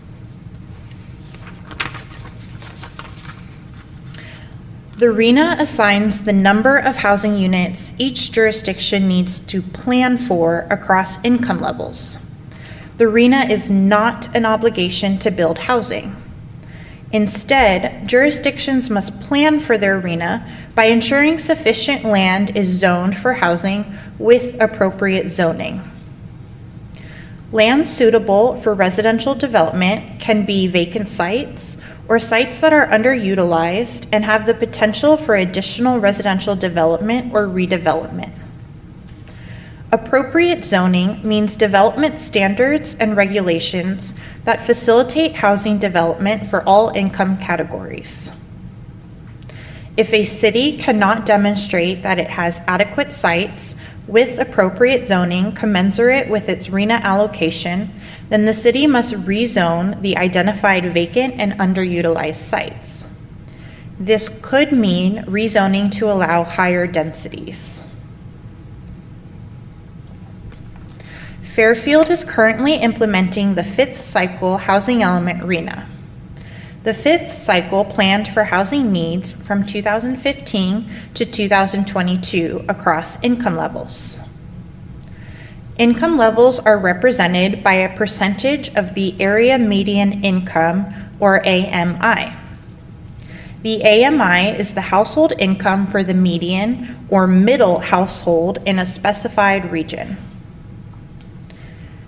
The RHNA assigns the number of housing units each jurisdiction needs to plan for across income levels. The RHNA is not an obligation to build housing. Instead, jurisdictions must plan for their RHNA by ensuring sufficient land is zoned for housing with appropriate zoning. Land suitable for residential development can be vacant sites or sites that are underutilized and have the potential for additional residential development or redevelopment. Appropriate zoning means development standards and regulations that facilitate housing development for all income categories. If a city cannot demonstrate that it has adequate sites with appropriate zoning commensurate with its RHNA allocation, then the city must rezone the identified vacant and underutilized sites. This could mean rezoning to allow higher densities. Fairfield is currently implementing the 5th cycle housing element RHNA. The 5th cycle planned for housing needs from 2015 to 2022 across income levels. Income levels are represented by a percentage of the area median income, or AMI. The AMI is the household income for the median or middle household in a specified region.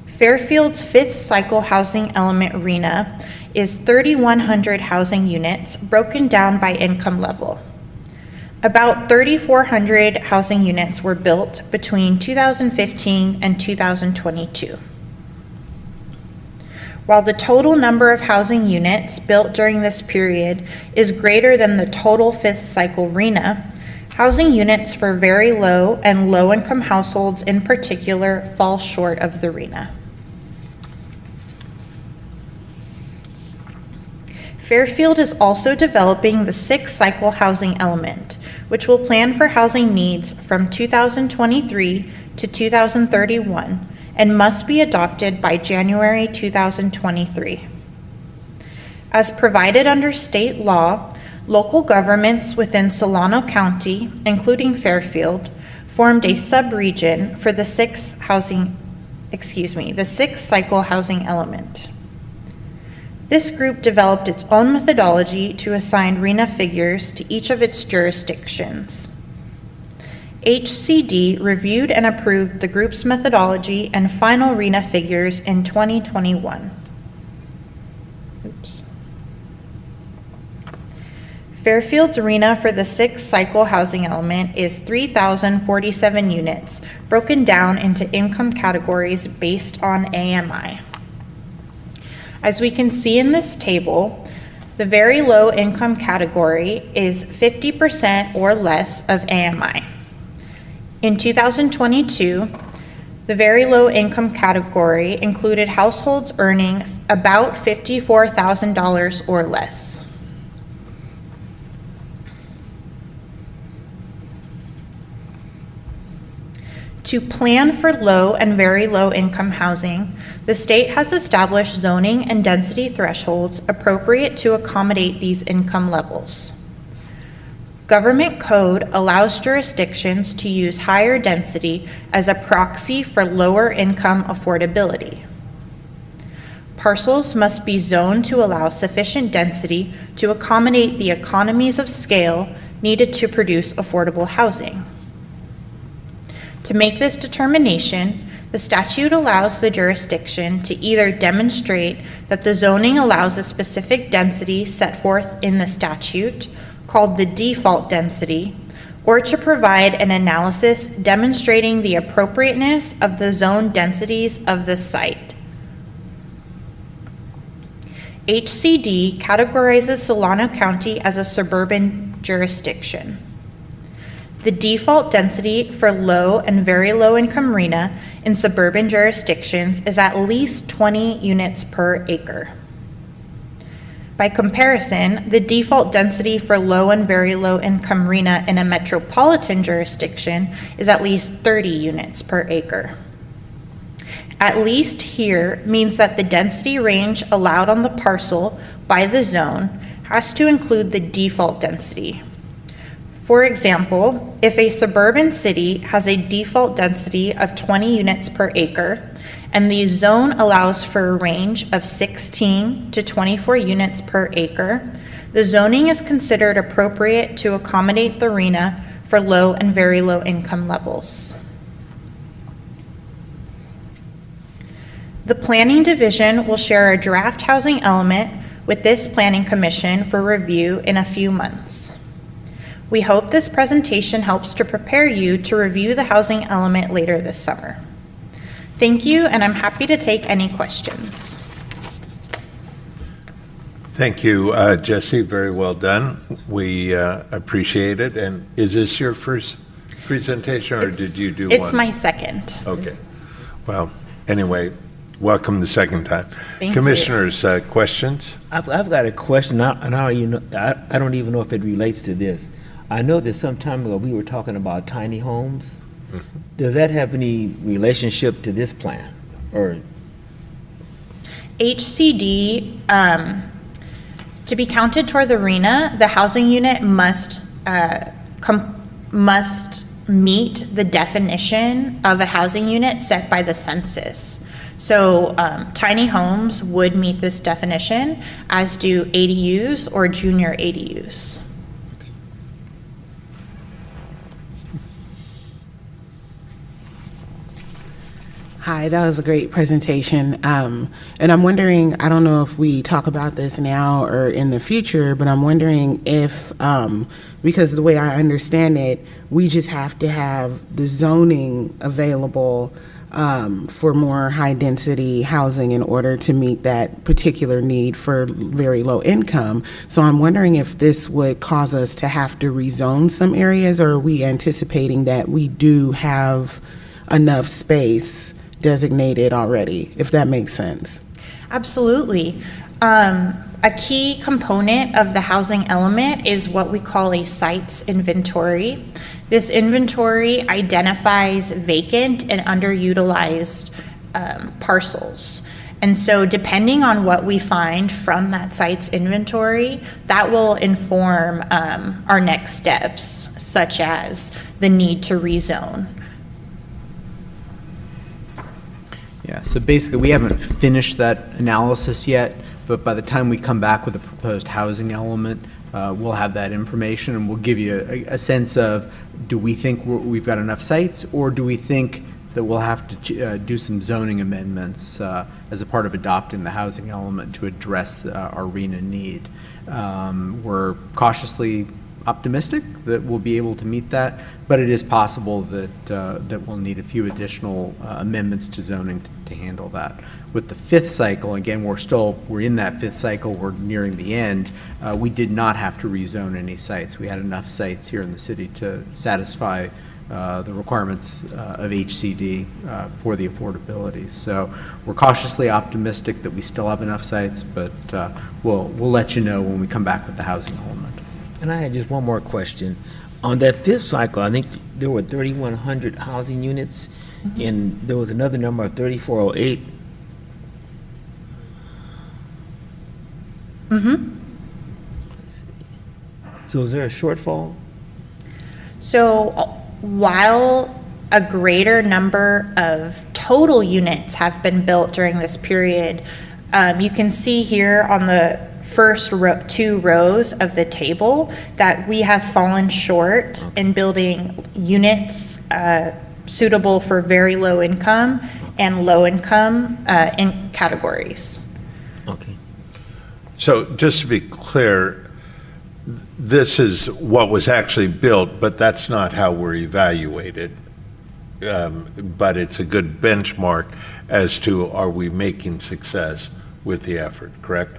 Fairfield's 5th cycle housing element RHNA is 3,100 housing units broken down by income level. About 3,400 housing units were built between 2015 and 2022. While the total number of housing units built during this period is greater than the total 5th cycle RHNA, housing units for very low and low-income households in particular fall short of the RHNA. Fairfield is also developing the 6th cycle housing element, which will plan for housing needs from 2023 to 2031 and must be adopted by January 2023. As provided under state law, local governments within Solano County, including Fairfield, formed a subregion for the 6th cycle housing element. This group developed its own methodology to assign RHNA figures to each of its jurisdictions. HCD reviewed and approved the group's methodology and final RHNA figures in 2021. Fairfield's RHNA for the 6th cycle housing element is 3,047 units, broken down into income categories based on AMI. As we can see in this table, the very low income category is 50% or less of AMI. In 2022, the very low income category included households earning about $54,000 or less. To plan for low and very low income housing, the state has established zoning and density thresholds appropriate to accommodate these income levels. Government code allows jurisdictions to use higher density as a proxy for lower income affordability. Parcels must be zoned to allow sufficient density to accommodate the economies of scale needed to produce affordable housing. To make this determination, the statute allows the jurisdiction to either demonstrate that the zoning allows a specific density set forth in the statute, called the default density, or to provide an analysis demonstrating the appropriateness of the zone densities of the site. HCD categorizes Solano County as a suburban jurisdiction. The default density for low and very low income RHNA in suburban jurisdictions is at least 20 units per acre. By comparison, the default density for low and very low income RHNA in a metropolitan jurisdiction is at least 30 units per acre. At least here means that the density range allowed on the parcel by the zone has to include the default density. For example, if a suburban city has a default density of 20 units per acre, and the zone allows for a range of 16 to 24 units per acre, the zoning is considered appropriate to accommodate the RHNA for low and very low income levels. The Planning Division will share a draft housing element with this Planning Commission for review in a few months. We hope this presentation helps to prepare you to review the housing element later this summer. Thank you, and I'm happy to take any questions. Thank you, Jesse. Very well done. We appreciate it. And is this your first presentation, or did you do one? It's my second. Okay. Well, anyway, welcome the second time. Thank you. Commissioners, questions? I've got a question, and I don't even know if it relates to this. I know that some time ago we were talking about tiny homes. Does that have any relationship to this plan, or? HCD, to be counted toward the RHNA, the housing unit must meet the definition of a housing unit set by the census. So tiny homes would meet this definition, as do ADUs or junior ADUs. Hi, that was a great presentation. And I'm wondering, I don't know if we talk about this now or in the future, but I'm wondering if, because the way I understand it, we just have to have the zoning available for more high-density housing in order to meet that particular need for very low income. So I'm wondering if this would cause us to have to rezone some areas, or are we anticipating that we do have enough space designated already, if that makes sense? Absolutely. A key component of the housing element is what we call a sites inventory. This inventory identifies vacant and underutilized parcels. And so depending on what we find from that sites inventory, that will inform our next steps, such as the need to rezone. Yeah, so basically, we haven't finished that analysis yet, but by the time we come back with a proposed housing element, we'll have that information, and we'll give you a sense of, do we think we've got enough sites, or do we think that we'll have to do some zoning amendments as a part of adopting the housing element to address our RHNA need. We're cautiously optimistic that we'll be able to meet that, but it is possible that that we'll need a few additional amendments to zoning to handle that. With the fifth cycle, again, we're in that fifth cycle, we're nearing the end, we did not have to rezone any sites. We had enough sites here in the city to satisfy the requirements of HCD for the affordability. So we're cautiously optimistic that we still have enough sites, but we'll let you know when we come back with the housing element. And I had just one more question. On that fifth cycle, I think there were 3,100 housing units, and there was another number of 3,408. So is there a shortfall? So while a greater number of total units have been built during this period, you can see here on the first two rows of the table that we have fallen short in building units suitable for very low income and low income in categories. Okay. So just to be clear, this is what was actually built, but that's not how we're evaluated. But it's a good benchmark as to are we making success with the effort, correct?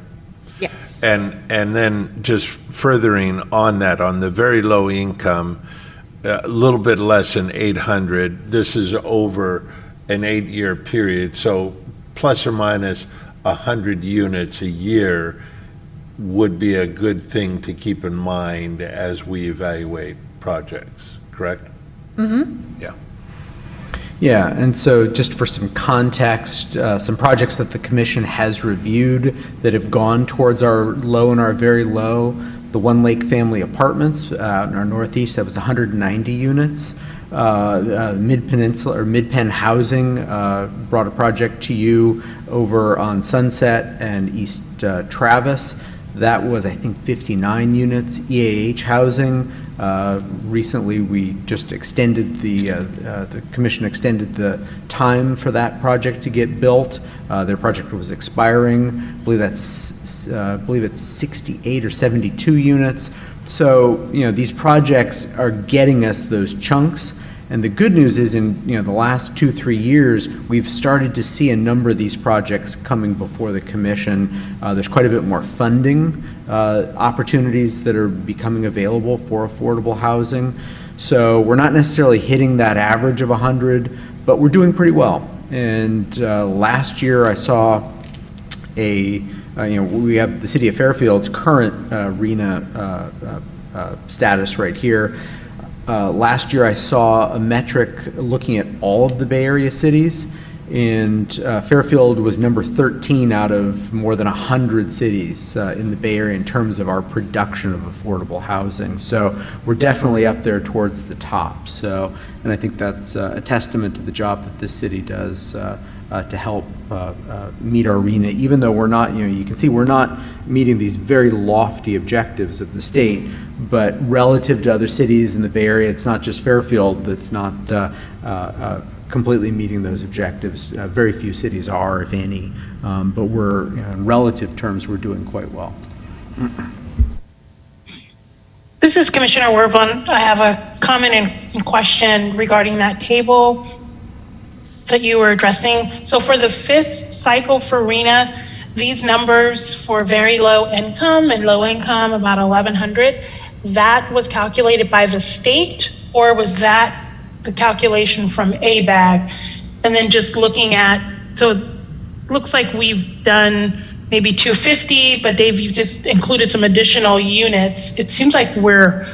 Yes. And then just furthering on that, on the very low income, a little bit less than 800, this is over an 8-year period, so plus or minus 100 units a year would be a good thing to keep in mind as we evaluate projects, correct? Mm-hmm. Yeah. Yeah, and so just for some context, some projects that the commission has reviewed that have gone towards our low and our very low, the One Lake Family Apartments out in our northeast, that was 190 units. Mid-Peninsula or Mid-Penn Housing brought a project to you over on Sunset and East Travis. That was, I think, 59 units. EAH Housing, recently we just extended the commission extended the time for that project to get built. Their project was expiring. I believe it's 68 or 72 units. So, these projects are getting us those chunks. And the good news is in the last 2-3 years, we've started to see a number of these projects coming before the commission. There's quite a bit more funding opportunities that are becoming available for affordable housing. So we're not necessarily hitting that average of 100, but we're doing pretty well. And last year I saw we have the city of Fairfield's current RENA status right here. Last year I saw a metric looking at all of the Bay Area cities, and Fairfield was number 13 out of more than 100 cities in the Bay Area in terms of our production of affordable housing. So we're definitely up there towards the top. So, and I think that's a testament to the job that this city does to help meet our RENA, even though we're not, you can see we're not meeting these very lofty objectives of the state, but relative to other cities in the Bay Area, it's not just Fairfield that's not completely meeting those objectives. Very few cities are, if any, but we're, in relative terms, we're doing quite well. This is Commissioner Wirbon. I have a comment and question regarding that table that you were addressing. So for the 5th cycle for RENA, these numbers for very low income and low income, about 1,100, that was calculated by the state, or was that the calculation from ABAG? And then just looking at, so it looks like we've done maybe 250, but Dave, you've just included some additional units. It seems like we're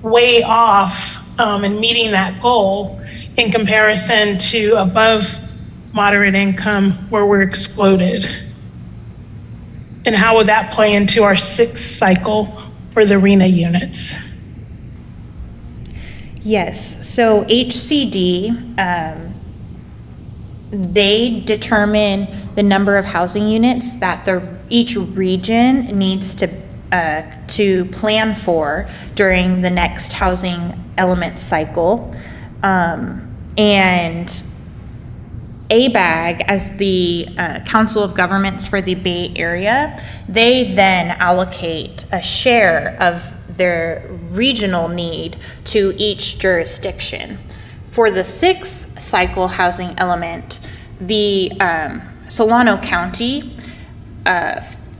way off in meeting that goal in comparison to above moderate income where we're excluded. And how would that play into our 6th cycle for the RENA units? Yes, so HCD, they determine the number of housing units that each region needs to plan for during the next housing element cycle. And ABAG, as the Council of Governments for the Bay Area, they then allocate a share of their regional need to each jurisdiction. For the 6th cycle housing element, the Solano County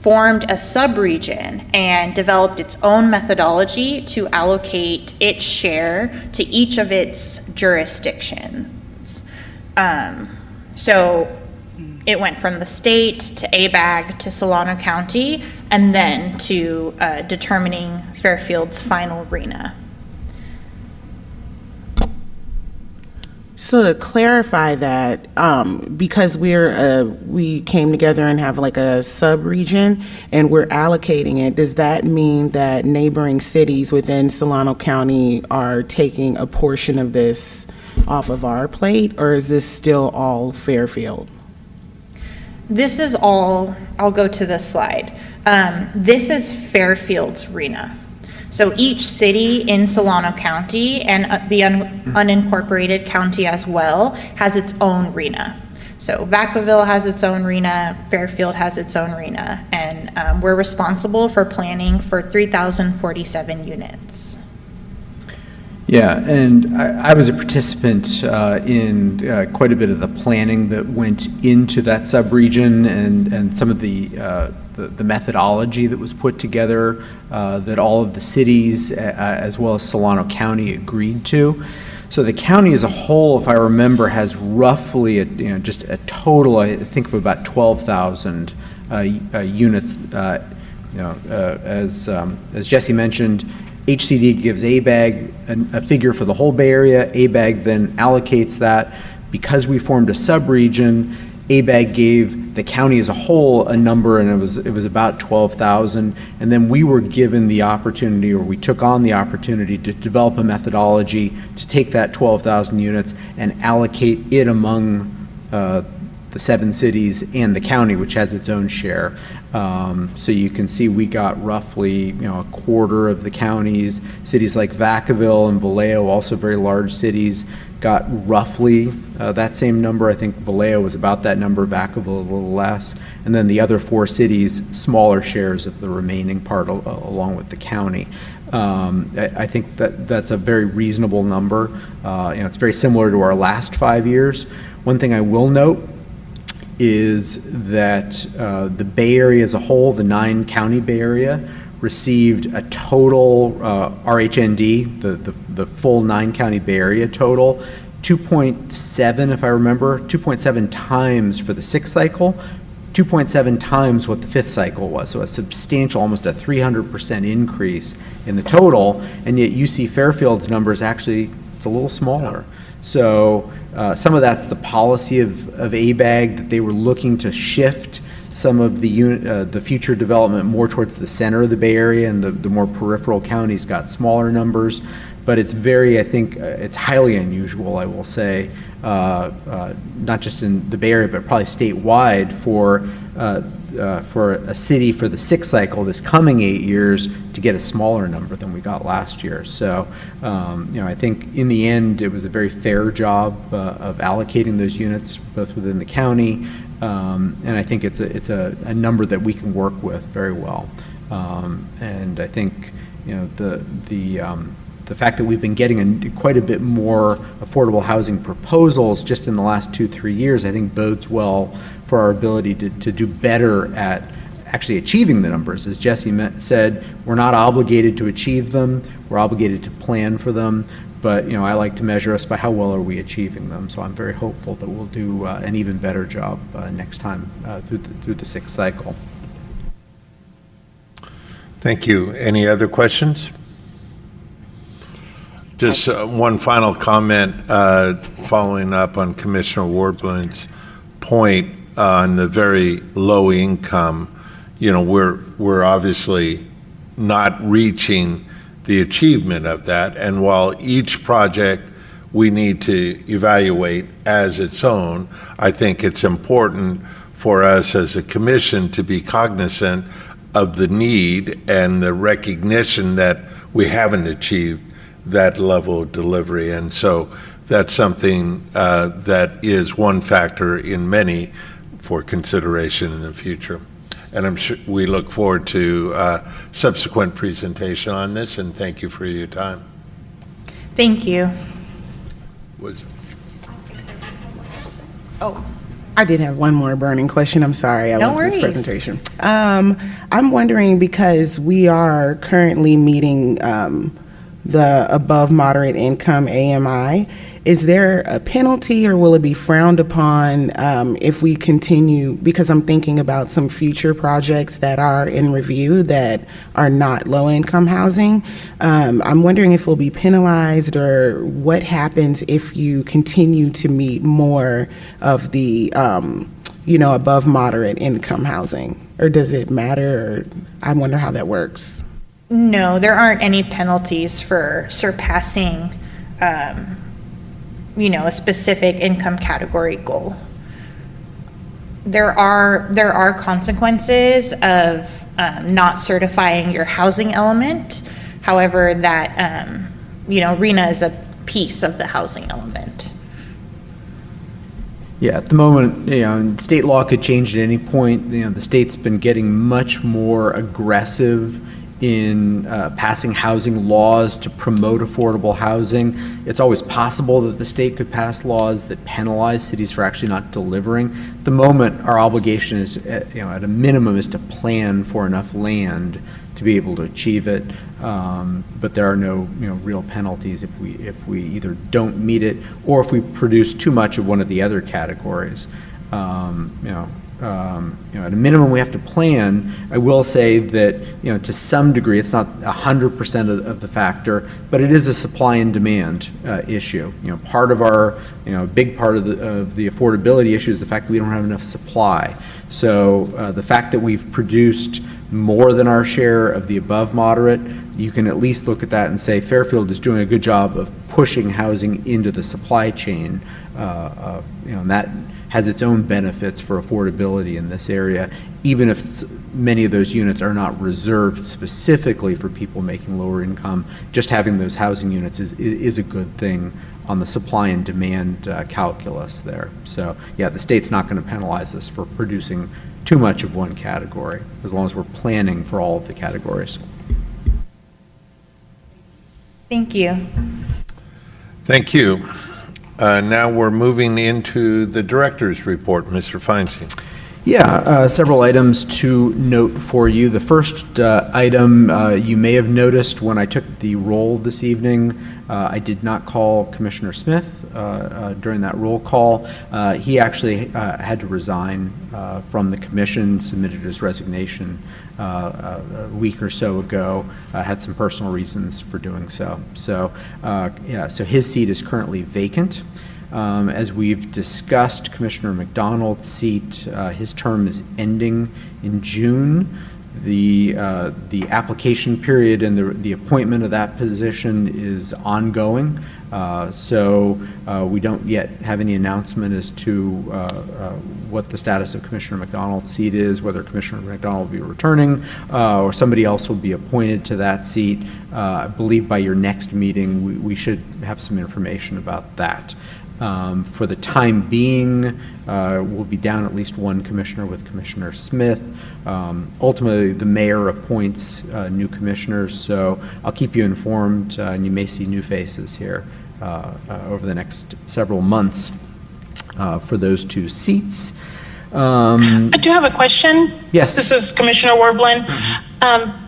formed a sub-region and developed its own methodology to allocate its share to each of its jurisdictions. So it went from the state to ABAG to Solano County, and then to determining Fairfield's final RENA. So to clarify that, because we came together and have like a sub-region and we're allocating it, does that mean that neighboring cities within Solano County are taking a portion of this off of our plate, or is this still all Fairfield? This is all, I'll go to this slide. This is Fairfield's RENA. So each city in Solano County and the unincorporated county as well has its own RENA. So Vacaville has its own RENA, Fairfield has its own RENA, and we're responsible for planning for 3,047 units. Yeah, and I was a participant in quite a bit of the planning that went into that subregion and some of the methodology that was put together that all of the cities as well as Solano County agreed to. So the county as a whole, if I remember, has roughly just a total, I think, of about 12,000 units. As Jesse mentioned, HCD gives ABAG a figure for the whole Bay Area. ABAG then allocates that. Because we formed a subregion, ABAG gave the county as a whole a number, and it was about 12,000. And then we were given the opportunity, or we took on the opportunity, to develop a methodology to take that 12,000 units and allocate it among the 7 cities and the county, which has its own share. So you can see we got roughly a quarter of the counties. Cities like Vacaville and Vallejo, also very large cities, got roughly that same number. I think Vallejo was about that number, Vacaville a little less. And then the other 4 cities, smaller shares of the remaining part along with the county. I think that's a very reasonable number. It's very similar to our last 5 years. One thing I will note is that the Bay Area as a whole, the 9-county Bay Area, received a total RHND, the full 9-county Bay Area total, 2.7, if I remember, 2.7 times for the 6th cycle, 2.7 times what the 5th cycle was. So a substantial, almost a 300% increase in the total, and yet you see Fairfield's numbers actually, it's a little smaller. So some of that's the policy of ABAG, that they were looking to shift some of the future development more towards the center of the Bay Area, and the more peripheral counties got smaller numbers. But it's I think it's highly unusual, I will say, not just in the Bay Area, but probably statewide for a city for the 6th cycle this coming 8 years to get a smaller number than we got last year. So, I think in the end, it was a very fair job of allocating those units both within the county, and I think it's a number that we can work with very well. And I think, the fact that we've been getting quite a bit more affordable housing proposals just in the last 2-3 years, I think bodes well for our ability to do better at actually achieving the numbers. As Jesse said, we're not obligated to achieve them, we're obligated to plan for them, but I like to measure us by how well are we achieving them. So I'm very hopeful that we'll do an even better job next time through the 6th cycle. Thank you. Any other questions? Just one final comment following up on Commissioner Warblin's point on the very low income. We're obviously not reaching the achievement of that, and while each project we need to evaluate as its own, I think it's important for us as a commission to be cognizant of the need and the recognition that we haven't achieved that level of delivery. And so that's something that is one factor in many for consideration in the future. And I'm sure we look forward to subsequent presentation on this, and thank you for your time. Thank you. I did have one more burning question. I'm sorry. I love this presentation. I'm wondering, because we are currently meeting the above moderate income AMI, is there a penalty, or will it be frowned upon if we continue? Because I'm thinking about some future projects that are in review that are not low-income housing. I'm wondering if we'll be penalized, or what happens if you continue to meet more of the, above moderate income housing, or does it matter? Or I wonder how that works. No, there aren't any penalties for surpassing, a specific income category goal. There are consequences of not certifying your housing element. However, that, RENA is a piece of the housing element. Yeah, at the moment, and state law could change at any point. The state's been getting much more aggressive in passing housing laws to promote affordable housing. It's always possible that the state could pass laws that penalize cities for actually not delivering. At the moment, our obligation is, at a minimum, is to plan for enough land to be able to achieve it. But there are no, real penalties if we either don't meet it or if we produce too much of one of the other categories. At a minimum, we have to plan. I will say that, to some degree, it's not 100% of the factor, but it is a supply and demand issue. Part of our, big part of the affordability issue is the fact that we don't have enough supply. So the fact that we've produced more than our share of the above moderate, you can at least look at that and say Fairfield is doing a good job of pushing housing into the supply chain, and that has its own benefits for affordability in this area, even if many of those units are not reserved specifically for people making lower income. Just having those housing units is a good thing on the supply and demand calculus there. So yeah, the state's not going to penalize us for producing too much of one category, as long as we're planning for all of the categories. Thank you. Thank you. Now we're moving into the director's report. Mr. Feinstein. Yeah, several items to note for you. The first item, you may have noticed when I took the roll this evening, I did not call Commissioner Smith during that roll call. He actually had to resign from the commission, submitted his resignation a week or so ago, had some personal reasons for doing so. So, so his seat is currently vacant. As we've discussed, Commissioner McDonald's seat, his term is ending in June. The application period and the appointment of that position is ongoing. So we don't yet have any announcement as to what the status of Commissioner McDonald's seat is, whether Commissioner McDonald will be returning or somebody else will be appointed to that seat. I believe by your next meeting, we should have some information about that. For the time being, we'll be down at least one commissioner with Commissioner Smith. Ultimately, the mayor appoints new commissioners, so I'll keep you informed, and you may see new faces here over the next several months for those two seats. I do have a question. Yes. This is Commissioner Werblin.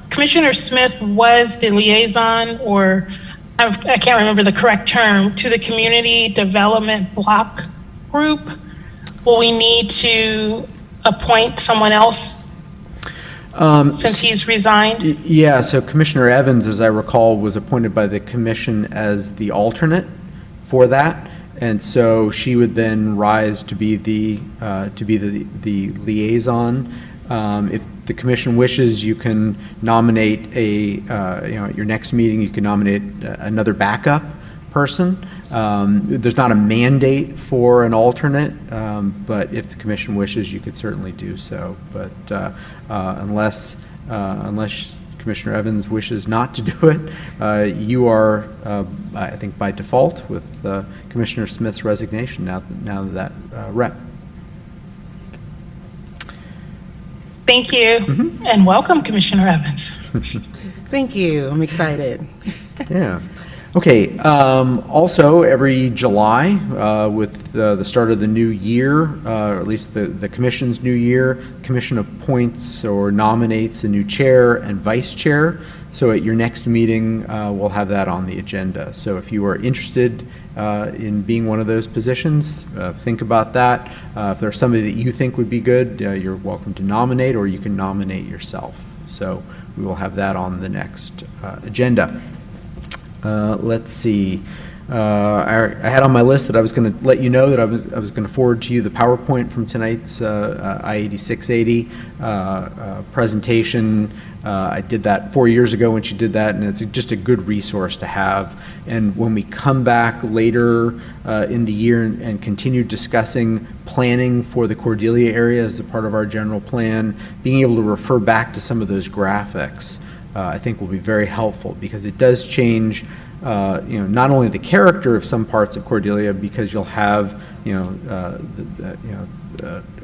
Commissioner Smith was the liaison, or I can't remember the correct term, to the Community Development Block Group. Will we need to appoint someone else since he's resigned? Yeah, so Commissioner Evans, as I recall, was appointed by the commission as the alternate for that. And so she would then rise to be the liaison. If the commission wishes, you can nominate at your next meeting, you can nominate another backup person. There's not a mandate for an alternate, but if the commission wishes, you could certainly do so. But unless Commissioner Evans wishes not to do it, you are, I think, by default with Commissioner Smith's resignation now that rep. Thank you, and welcome, Commissioner Evans. Thank you. I'm excited. Yeah. Okay. Also, every July, with the start of the new year, or at least the commission's new year, commission appoints or nominates a new chair and vice chair. So at your next meeting, we'll have that on the agenda. So if you are interested in being one of those positions, think about that. If there's somebody that you think would be good, you're welcome to nominate, or you can nominate yourself. So we will have that on the next agenda. Let's see. I had on my list that I was going to let you know that I was going to forward to you the PowerPoint from tonight's I-8680 presentation. I did that 4 years ago when she did that, and it's just a good resource to have. And when we come back later in the year and continue discussing planning for the Cordelia area as a part of our general plan, being able to refer back to some of those graphics I think will be very helpful, because it does change, not only the character of some parts of Cordelia, because you'll have,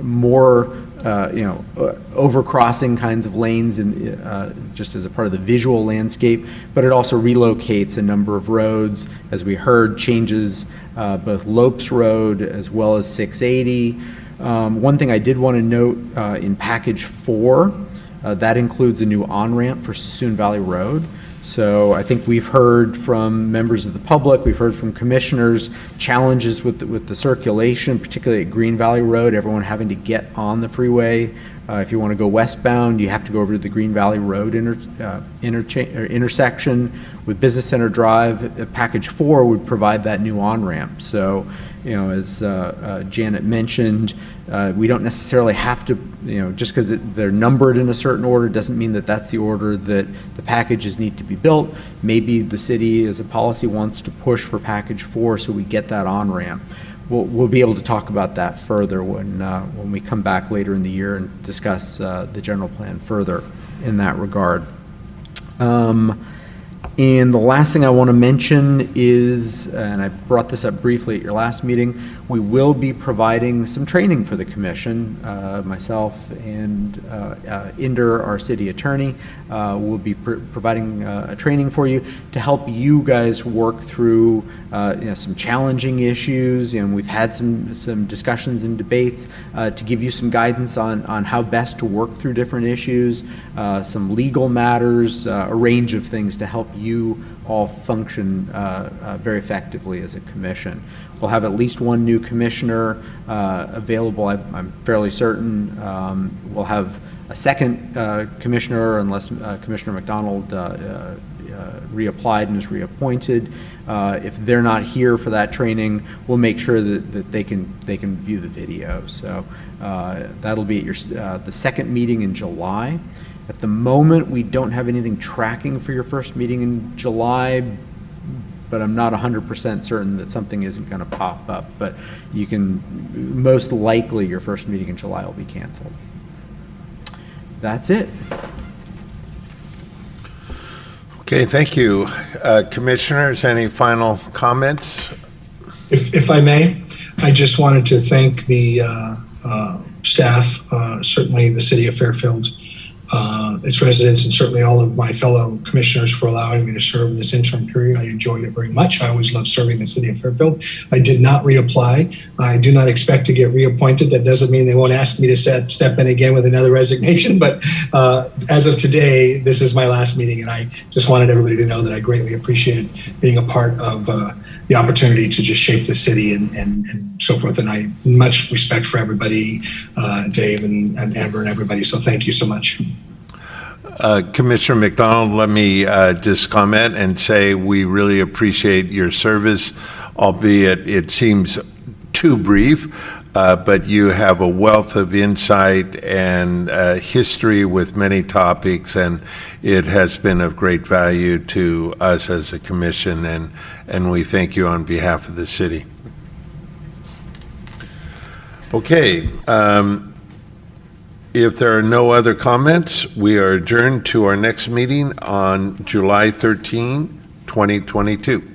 more, overcrossing kinds of lanes just as a part of the visual landscape, but it also relocates a number of roads. As we heard, changes both Lopes Road as well as 680. One thing I did want to note in package 4, that includes a new on-ramp for Sassoon Valley Road. So I think we've heard from members of the public, we've heard from commissioners, challenges with the circulation, particularly at Green Valley Road, everyone having to get on the freeway. If you want to go westbound, you have to go over to the Green Valley Road intersection with Business Center Drive. Package 4 would provide that new on-ramp. So, as Janet mentioned, we don't necessarily have to, just because they're numbered in a certain order doesn't mean that that's the order that the packages need to be built. Maybe the city as a policy wants to push for package 4 so we get that on-ramp. We'll be able to talk about that further when we come back later in the year and discuss the general plan further in that regard. And the last thing I want to mention is, and I brought this up briefly at your last meeting, we will be providing some training for the commission. Myself and Inder, our city attorney, will be providing a training for you to help you guys work through some challenging issues. And we've had some discussions and debates to give you some guidance on how best to work through different issues, some legal matters, a range of things to help you all function very effectively as a commission. We'll have at least one new commissioner available, I'm fairly certain. We'll have a second commissioner unless Commissioner McDonald reapplied and is reappointed. If they're not here for that training, we'll make sure that they can view the video. So that'll be at the second meeting in July. At the moment, we don't have anything tracking for your first meeting in July, but I'm not 100% certain that something isn't going to pop up. But you can, most likely, your first meeting in July will be canceled. That's it. Okay, thank you. Commissioners, any final comments? If I may, I just wanted to thank the staff, certainly the city of Fairfield, its residents, and certainly all of my fellow commissioners for allowing me to serve in this interim period. I enjoyed it very much. I always loved serving the city of Fairfield. I did not reapply. I do not expect to get reappointed. That doesn't mean they won't ask me to step in again with another resignation. But as of today, this is my last meeting, and I just wanted everybody to know that I greatly appreciated being a part of the opportunity to just shape the city and so forth. And I much respect for everybody, Dave and Amber and everybody. So thank you so much. Commissioner McDonald, let me just comment and say we really appreciate your service, albeit it seems too brief, but you have a wealth of insight and history with many topics, and it has been of great value to us as a commission, and we thank you on behalf of the city. Okay. If there are no other comments, we are adjourned to our next meeting on July 13, 2022.